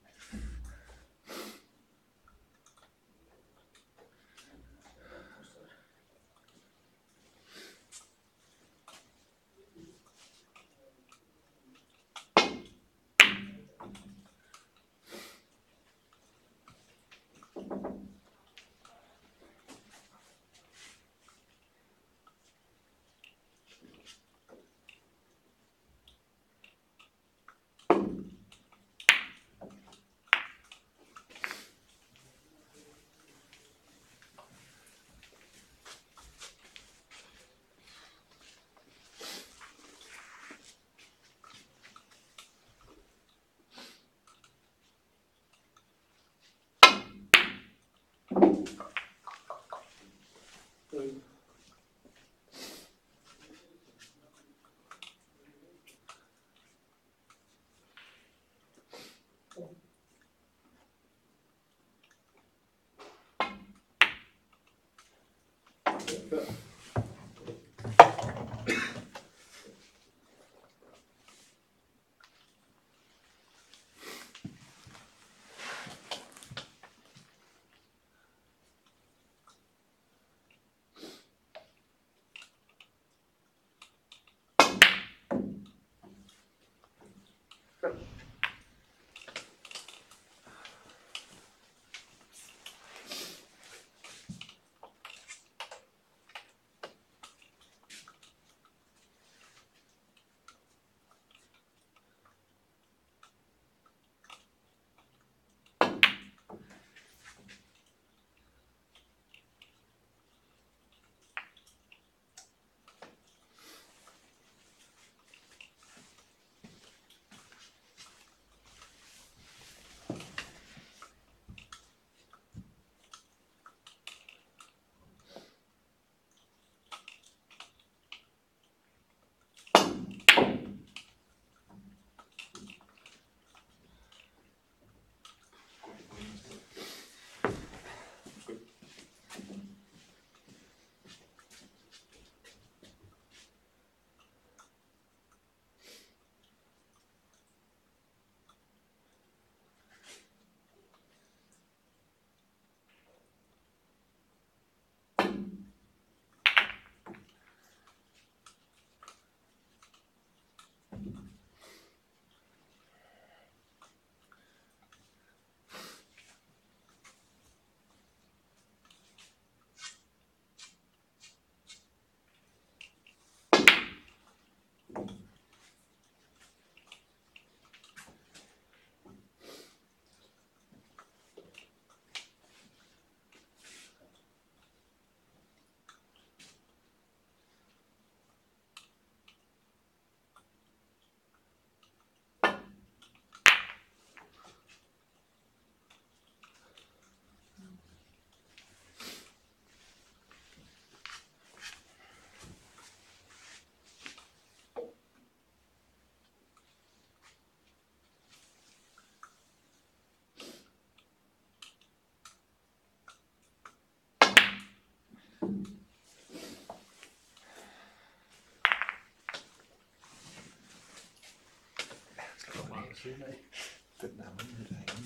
F: siden af. Den der mulighed derinde.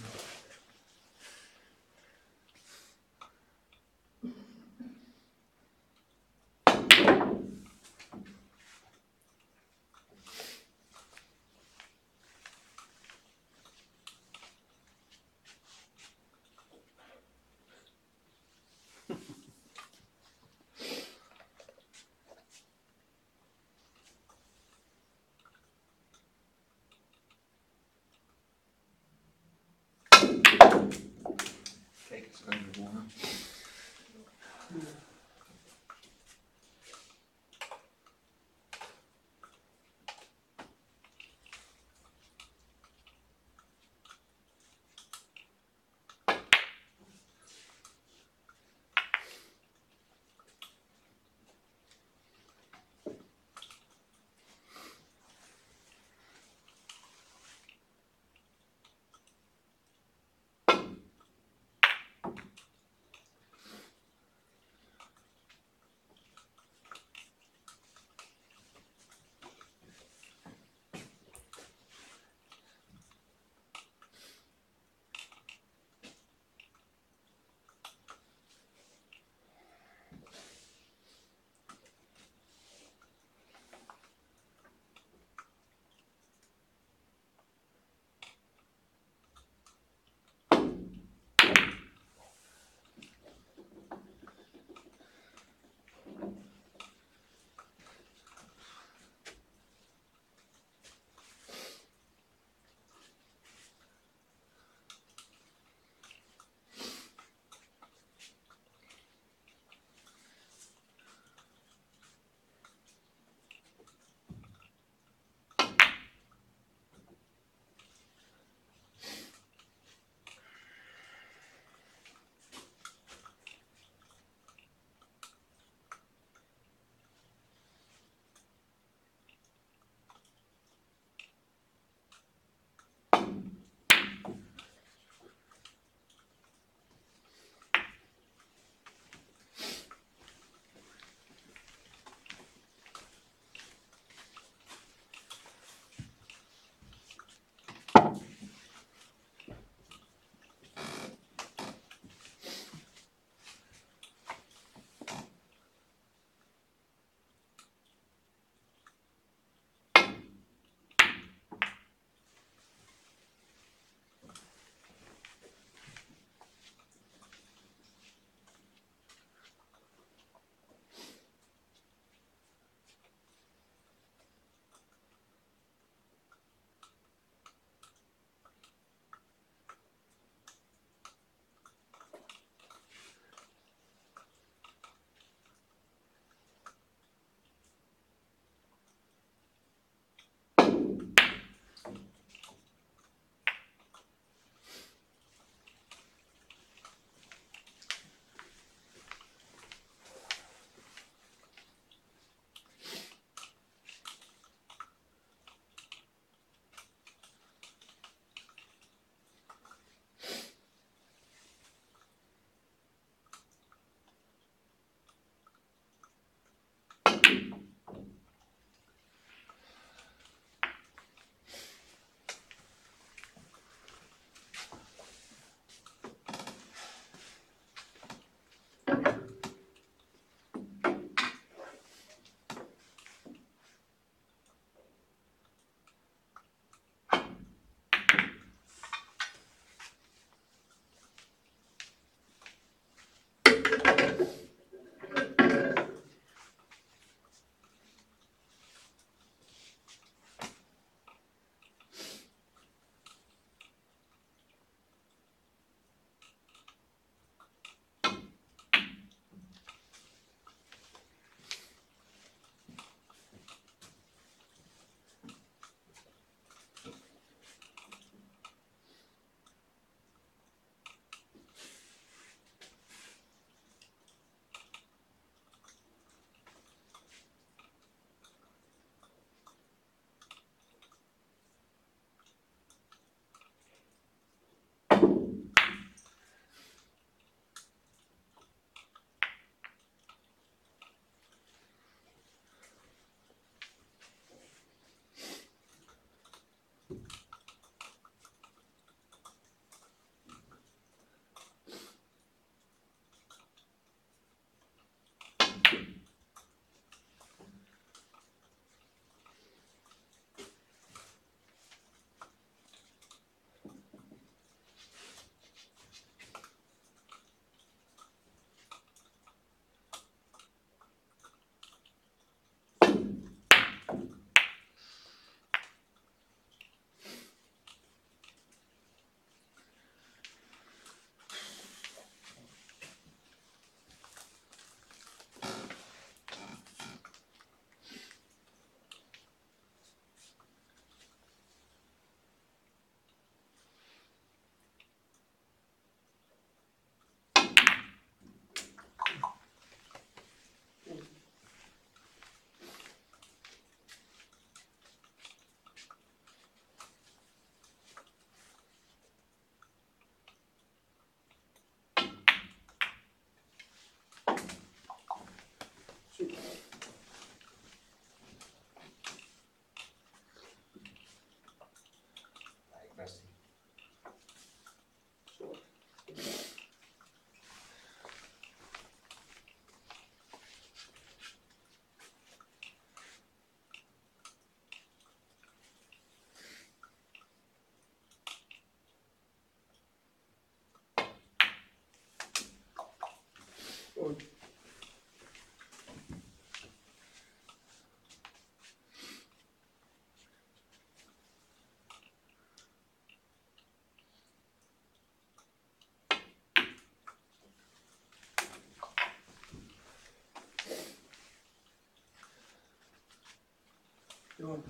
F: Take it slowly, Warner.
E: Go on. Go on.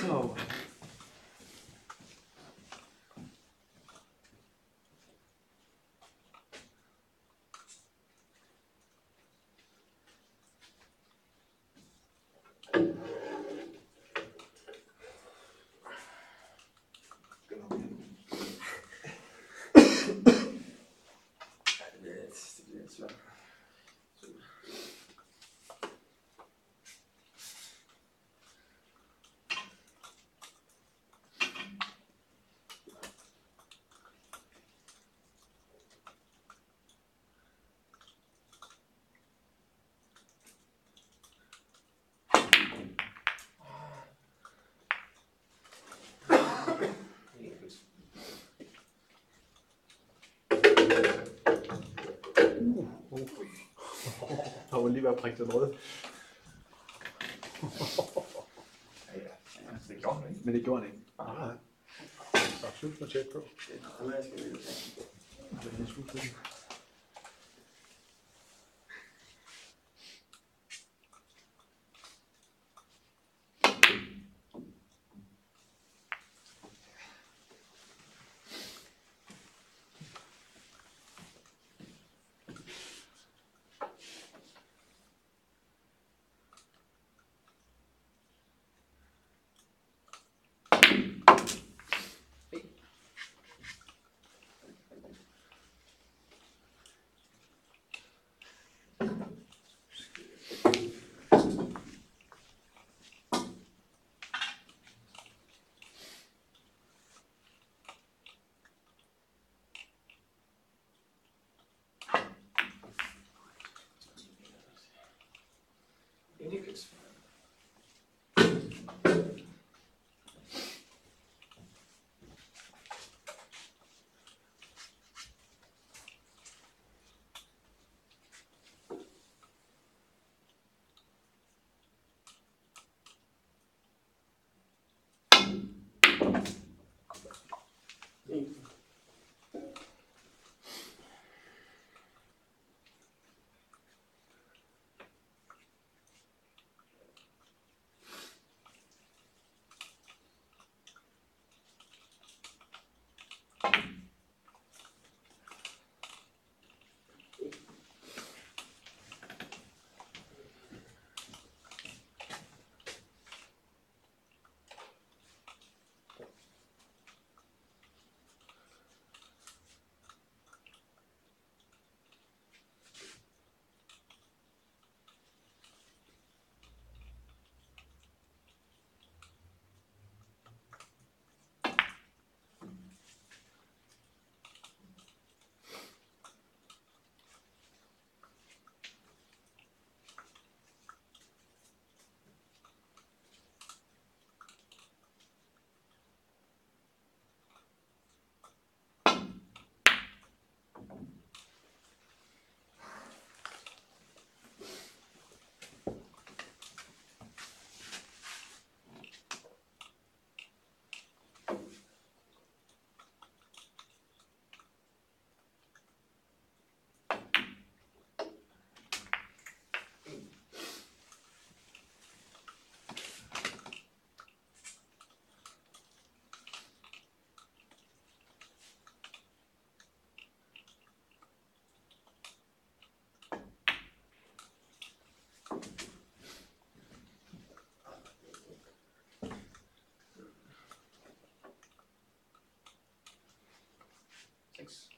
E: Oh. Det bliver svært. Der var lige ved at prikke den røde.
D: Det gjorde han ikke.
E: Men det gjorde han ikke. Nej. Der er absolut noget tjek på. Det er sgu fedt. Indicates. 6.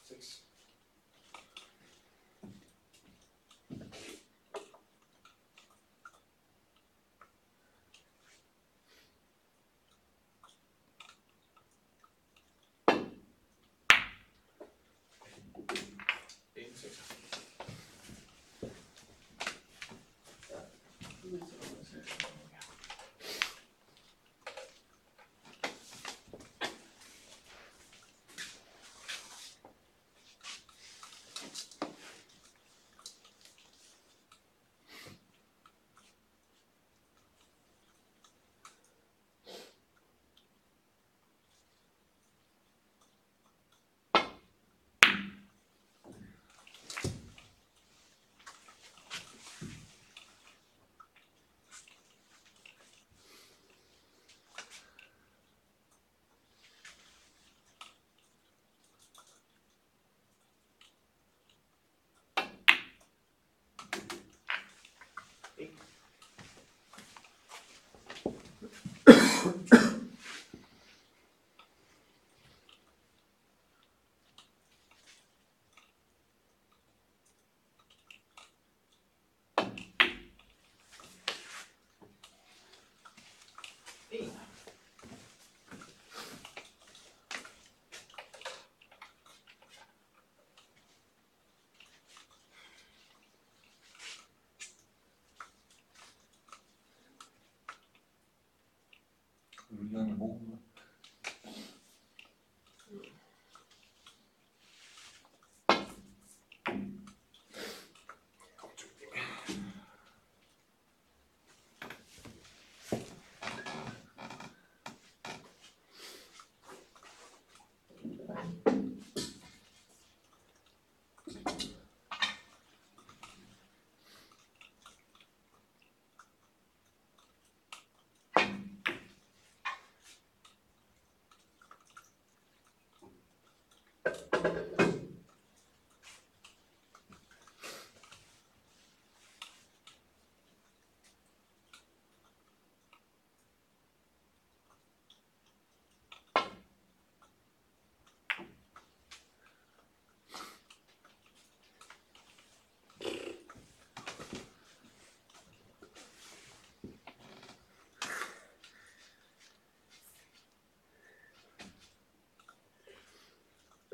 E: Six. In. Six. Naar boven.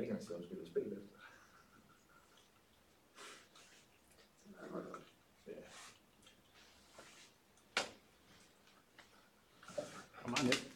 D: tror ikke, han skal spille spil efter. Ja.
E: Kom an, ikke?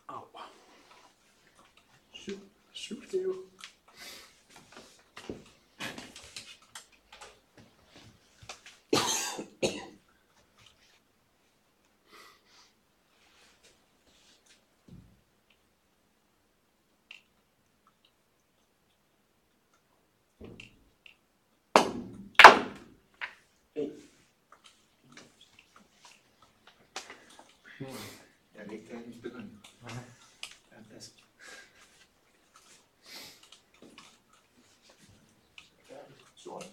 E: Au. 7 stave.
D: Jeg kan ikke tage de spillerne.
E: Fantastisk.
D: Sort.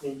E: Me.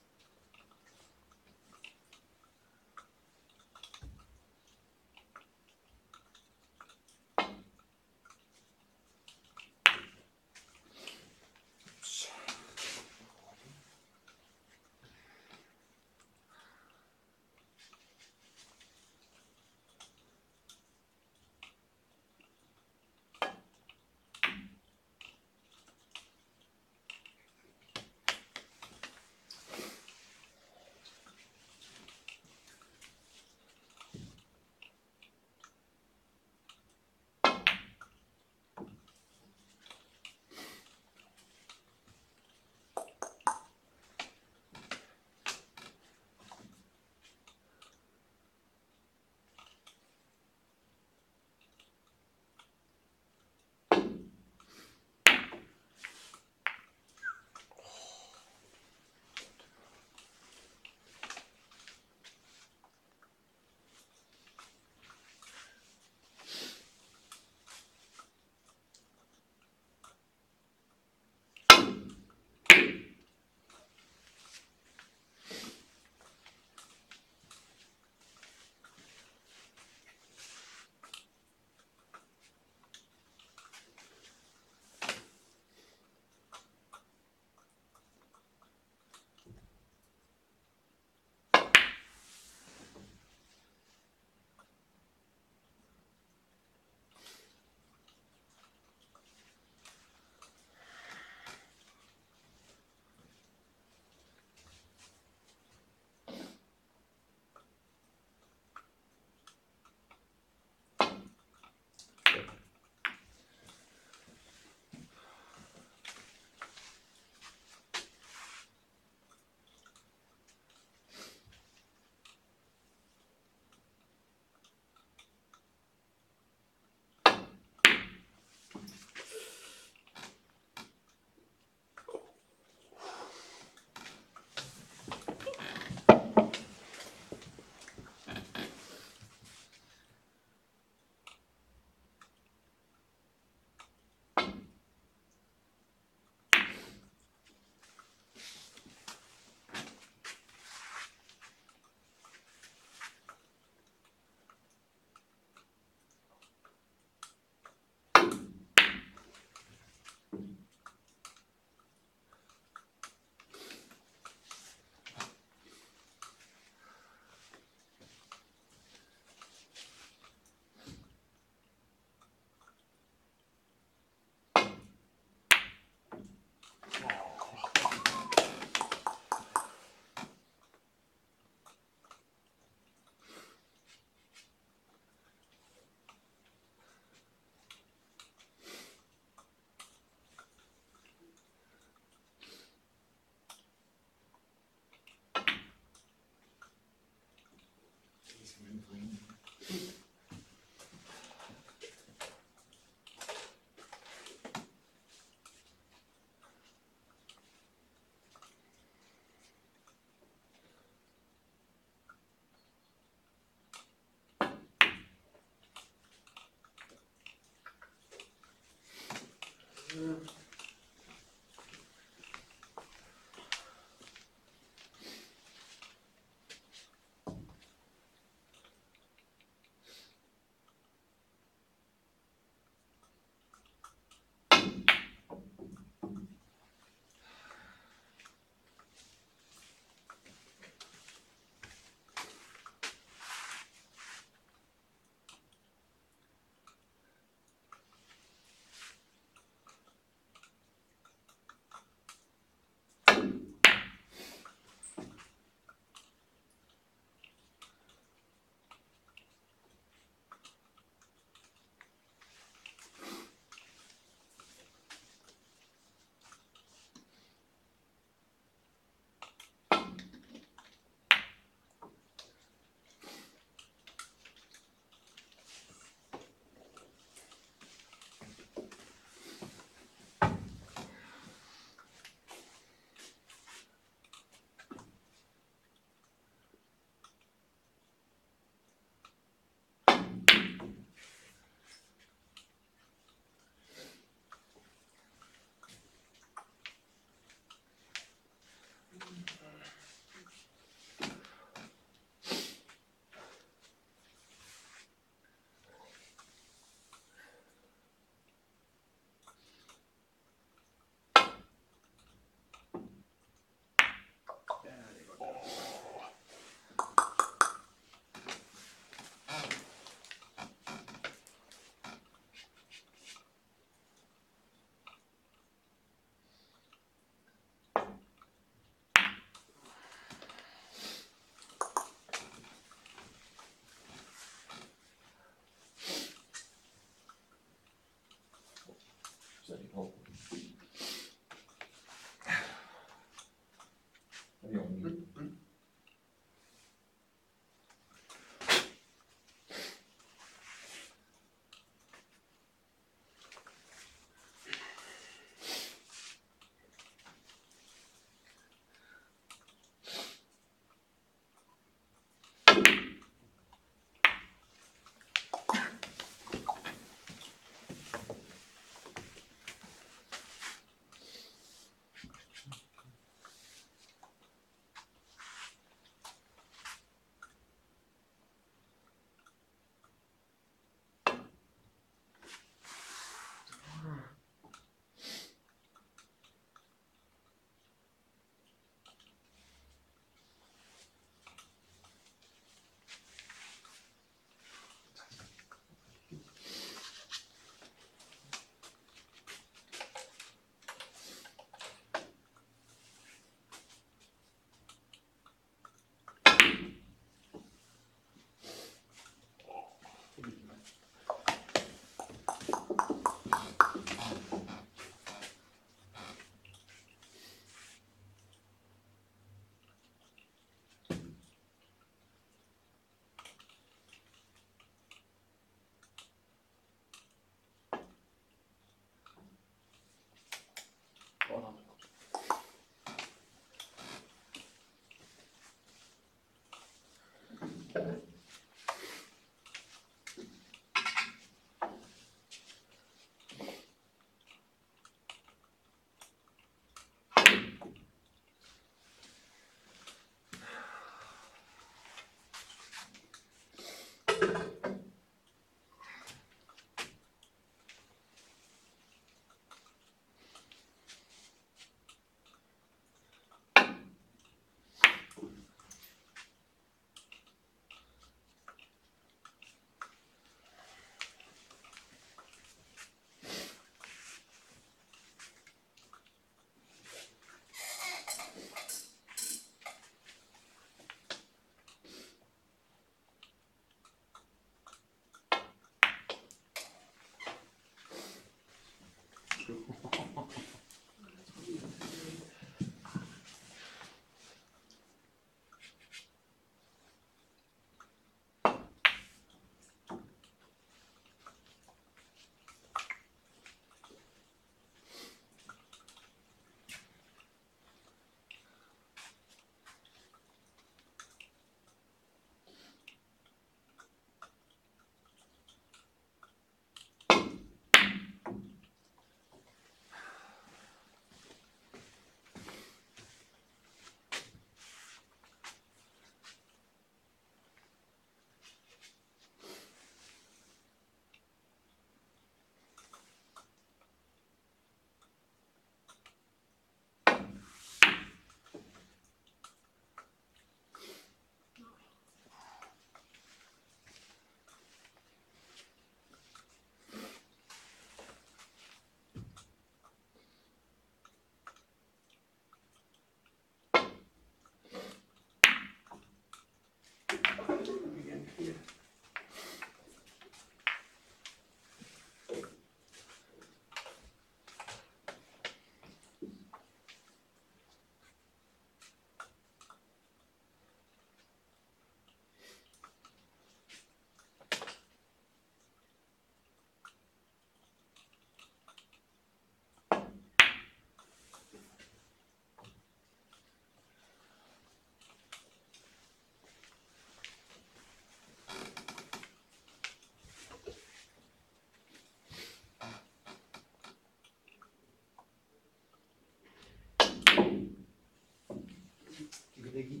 F: Biggie.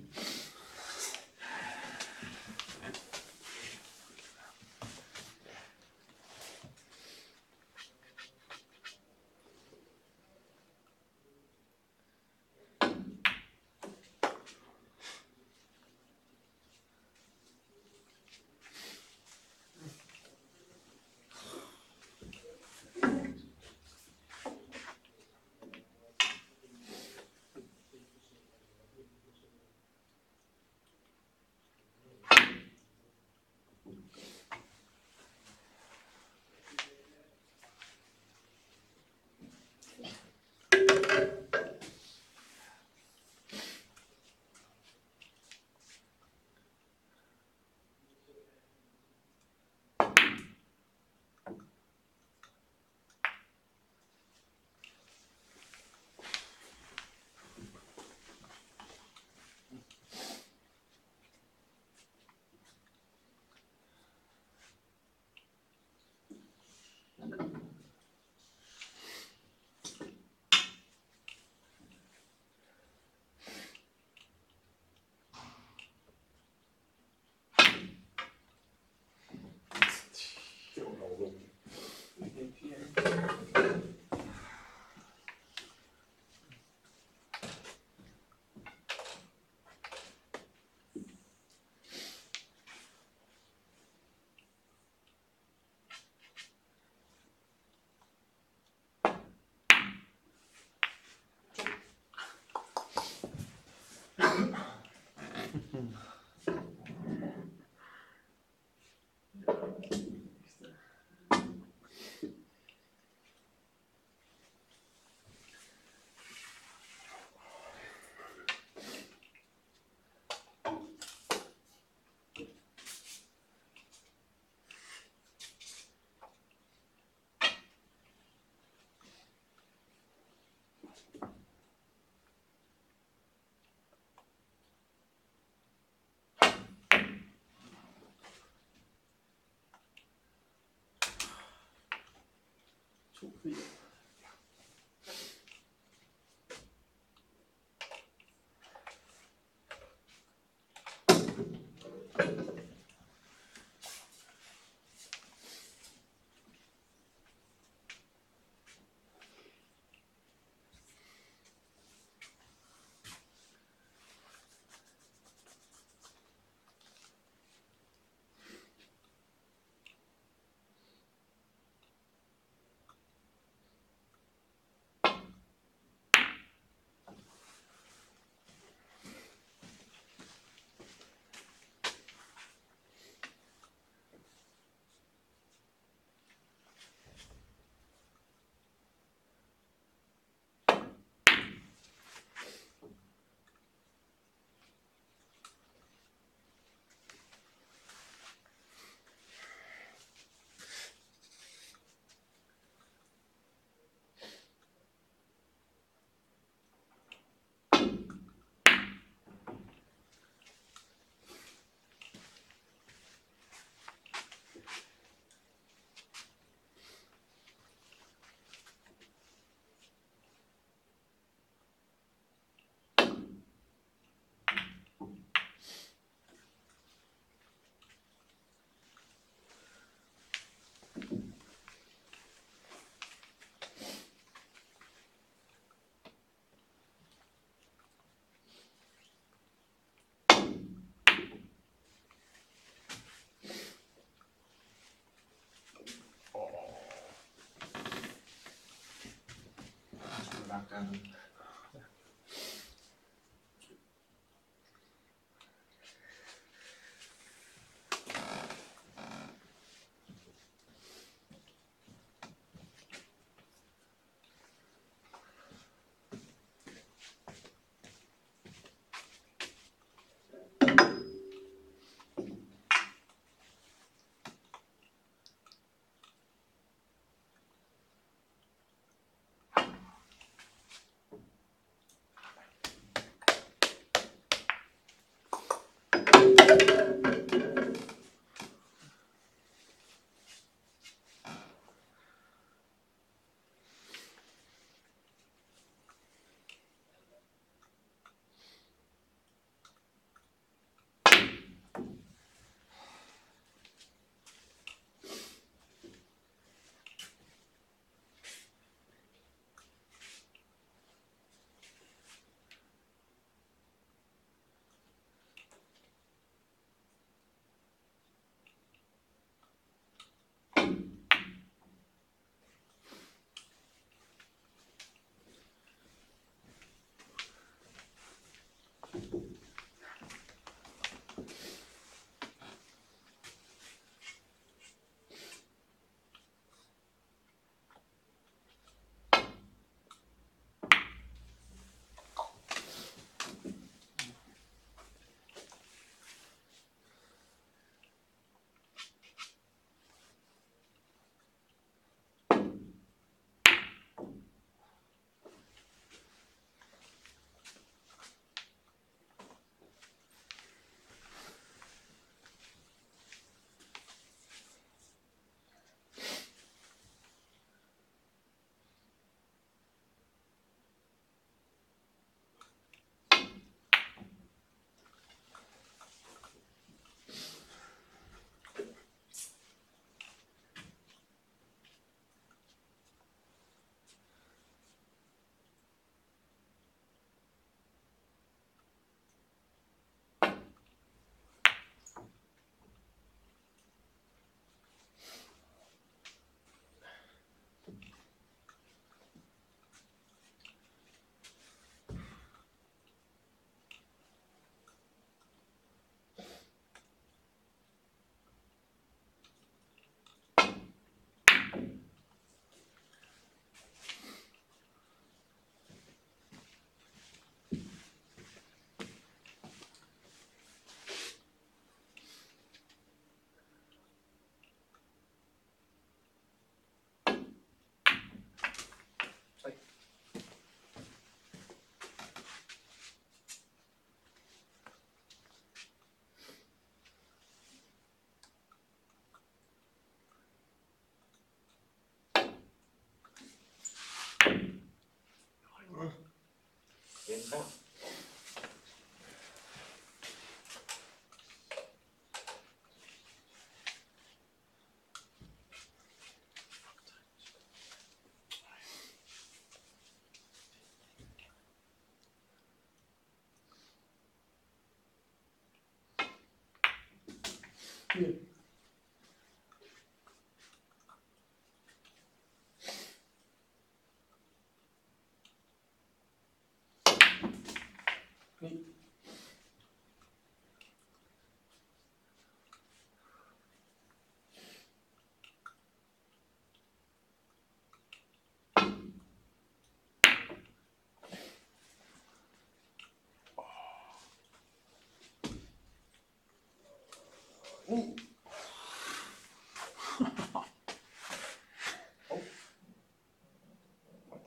F: Makan.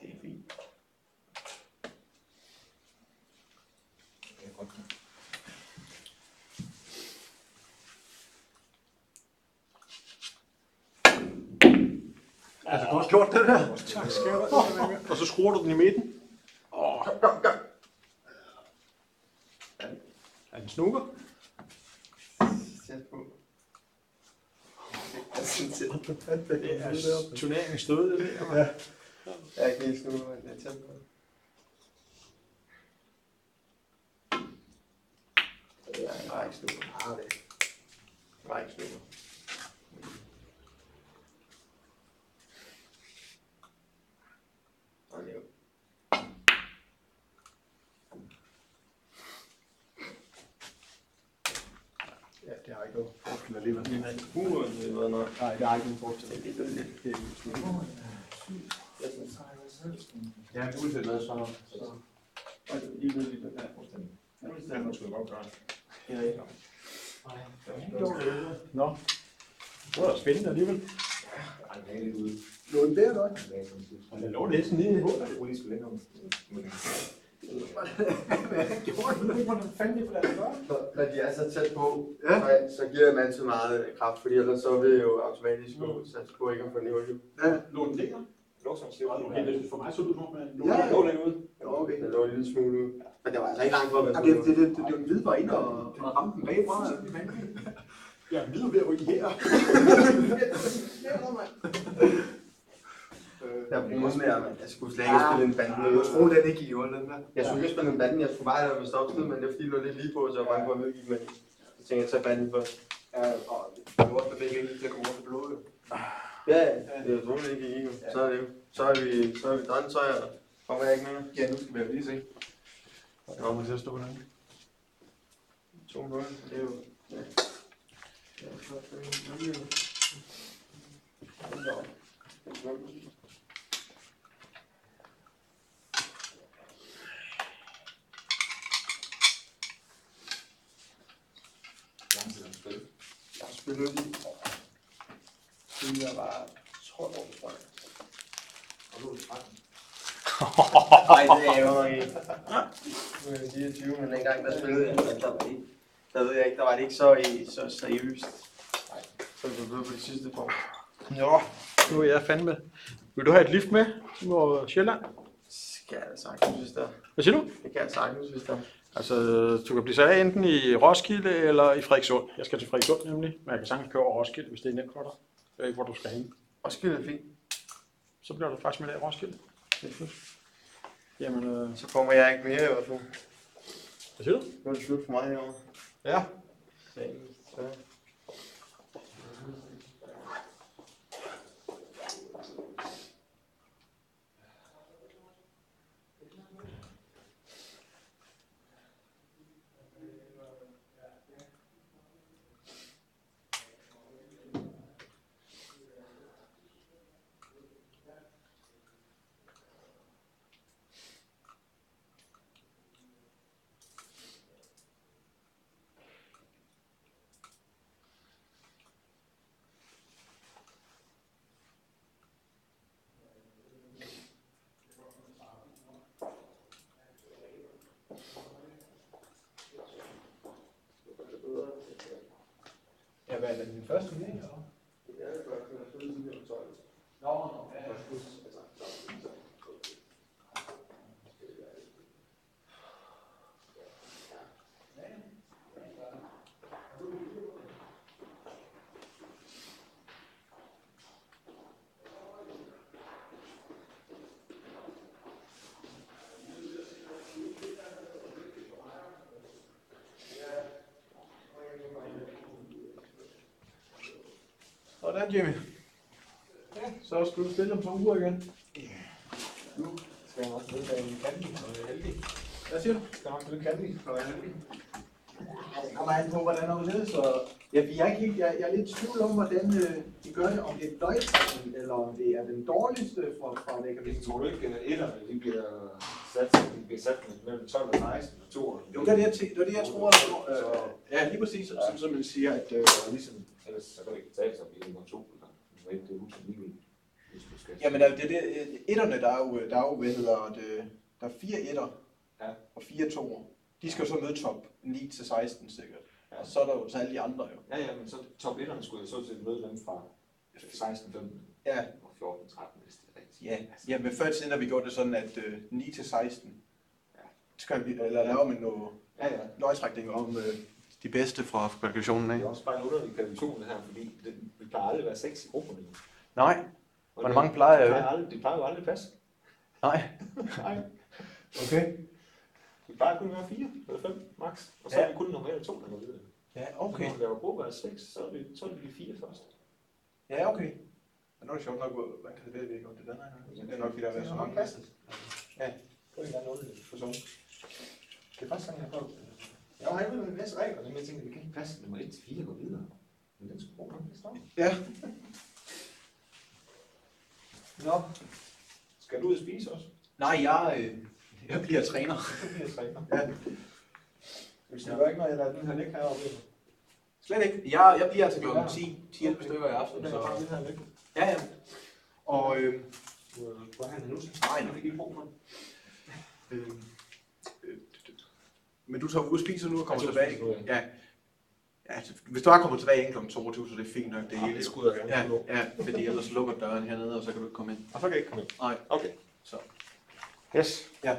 D: Det er fint. Det er godt.
E: Altså, du har også gjort det der. Tak skal du have. Og så skruer du den i midten. Er den snukker?
D: Tæt på.
E: Det er turneringens stød. Ja.
D: Jeg er ikke helt snukker, men det er tæt på. Det er en række snukker. Det er en række snukker.
E: Ja, det har ikke noget forskel alligevel.
D: Det har været noget.
E: Nej, det har ikke nogen forskel.
D: Det er lidt.
E: Det er en mulighed med så.
D: I ved lige, hvad det er. Det må sgu godt gøre. Ja, ikke.
E: Nå, det var spændende alligevel.
D: Ej, det er lidt ude.
E: Lå den der, godt? Jeg lå næsten lige i hovedet.
D: Jeg tror lige, skulle længere om.
E: Hvordan fanden det kunne lade gøre?
D: Når de er så tæt på, så giver en mand så meget kraft, fordi ellers så vil jo automatisk gå satse på ikke at få den i hul.
E: Ja, lå den der?
D: Lå som stiv.
E: Okay, for mig så du som om,
D: Lå lidt ud. Okay. Den lå en lille smule ud. Men det var altså ikke langt for, at
F: Det er en hvid var inde og ramte den bagfra.
E: jeg er videre ved at ryge her.
D: Jeg bruger sådan her, jeg skulle slet ikke spille en bande.
F: Jeg tror, den ikke gik under den der.
D: Jeg skulle ikke spille en bande, jeg skulle bare have stopstid, men det er fordi, det var lidt lige på, så jeg var bange for, at jeg gik med. Så tænkte jeg, at tage banden først.
F: Ja, og det var også begge ikke til at komme over til blodet.
D: Ja, det er troligt ikke i. Så er det jo. Så er vi drænt, så er jeg kommer jeg ikke mere.
F: Ja, nu skal vi lige se.
E: Jeg kommer til at stå der.
D: 2-0, det er jo... Ja.
F: Jeg har spillet i siden jeg var 12 år, tror jeg. Og nu er det 13.
D: Nej, det er jeg jo nok ikke. Nu er jeg 24, men dengang der spillede jeg, der ved jeg ikke, der var det ikke så seriøst. Nej, så det blev på de sidste par.
E: Jo, nu er jeg fandme. Vil du have et lift med til Sjælland?
D: Skal jeg sagtens, hvis der.
E: Hvad siger du?
D: Det kan jeg sagtens, hvis der.
E: Altså, du kan blive sat af enten i Roskilde eller i Frederikssund. Jeg skal til Frederikssund nemlig, men jeg kan sagtens køre over Roskilde, hvis det er nemt for dig. Jeg ved ikke, hvor du skal hen.
D: Roskilde er fint.
E: Så bliver du faktisk med af Roskilde.
D: Det er fedt.
E: Jamen,
D: Så kommer jeg ikke mere i hvert fald.
E: hvad siger du?
D: Nu er det slut for mig herovre.
E: Ja.
D: Så.
E: Ja, hvad er det, din første mening, eller?
D: Ja, det gør jeg. Jeg spiller tidligere på 12.
E: Nå, ja. Sådan, Jimmy. Så skal du stille om 2 uger igen.
F: Nu skal jeg nok møde en candy, og jeg er heldig.
E: Hvad siger du?
F: Jeg skal nok møde candy, og jeg er heldig. Det kommer an på, hvordan det er, så jeg er ikke helt, jeg er lidt i tvivl om, hvordan de gør det, om det er løgtrækning, eller om det er den dårligste fra Vækker.
G: Jeg tror ikke, at etterne de bliver sat mellem 12 og 16 og 2.
F: Jo, det er det, jeg tror. Ja, lige præcis, som man siger, at...
G: Ligesom, ellers så kan det ikke tage sig om 1 og 2, eller det er huset alligevel.
F: Jamen, etterne, der er jo, hvad hedder det, der er 4 etter og 4 toer. De skal jo så møde top 9-16 sikkert. Ja. Og så er der jo så alle de andre jo.
G: Ja, men så top 1'erne skulle jeg så til møde dem fra 16-15 og 14-13, hvis det er rigtigt.
F: Ja, men før tiden har vi gjort det sådan, at 9-16, skal vi, eller laver man noget løgtrækning om de bedste fra kvalifikationen af.
G: Det er også bare en underlig kvalifikation det her, fordi vi plejer aldrig at være 6 i grupperne.
E: Nej. Hvor mange plejer jeg?
G: Det plejer jo aldrig at passe.
E: Nej.
G: Nej.
E: Okay.
G: Vi plejer kun at være 4 eller 5 max, og så er vi kun nummer 2, der går videre.
F: Ja, okay.
G: Når vi laver grupper af 6, så er det de 4 først.
F: Ja, okay. Men nu er det sjovt nok, hvordan kan det være, at vi ikke går til den her? Det er nok, fordi der har været så mange pladser. Ja, på en eller anden måde for sådan.
G: Det er faktisk sådan, jeg prøver. Jeg har ikke en masse regler, men jeg tænker, det kan ikke passe, nummer 1-4 går videre. Men den skulle bruge nok, det står.
F: Ja.
G: Nå, skal du ud og spise også?
F: Nej, jeg bliver træner.
G: Du bliver træner.
F: Ja.
G: Hvis det gør ikke noget, jeg lader den her ligge heroppe.
F: Slet ikke. Jeg bliver til klokken 10-11 stykker i aften.
G: Den er bare lidt her væk.
F: Ja. Og
G: Hvor er han nu?
F: nej, nu fik ikke brug for den. Men du tager ud og spiser nu og kommer tilbage. Ja. Ja, hvis du har kommet tilbage inden kl. 22, så det er fint nok det hele.
G: Det skulle jeg gerne.
F: Ja, fordi ellers lukker døren hernede, og så kan du ikke komme ind.
G: Og så kan jeg ikke komme ind.
F: Nej.
G: Okay.
F: Så.
G: Yes.
F: Ja.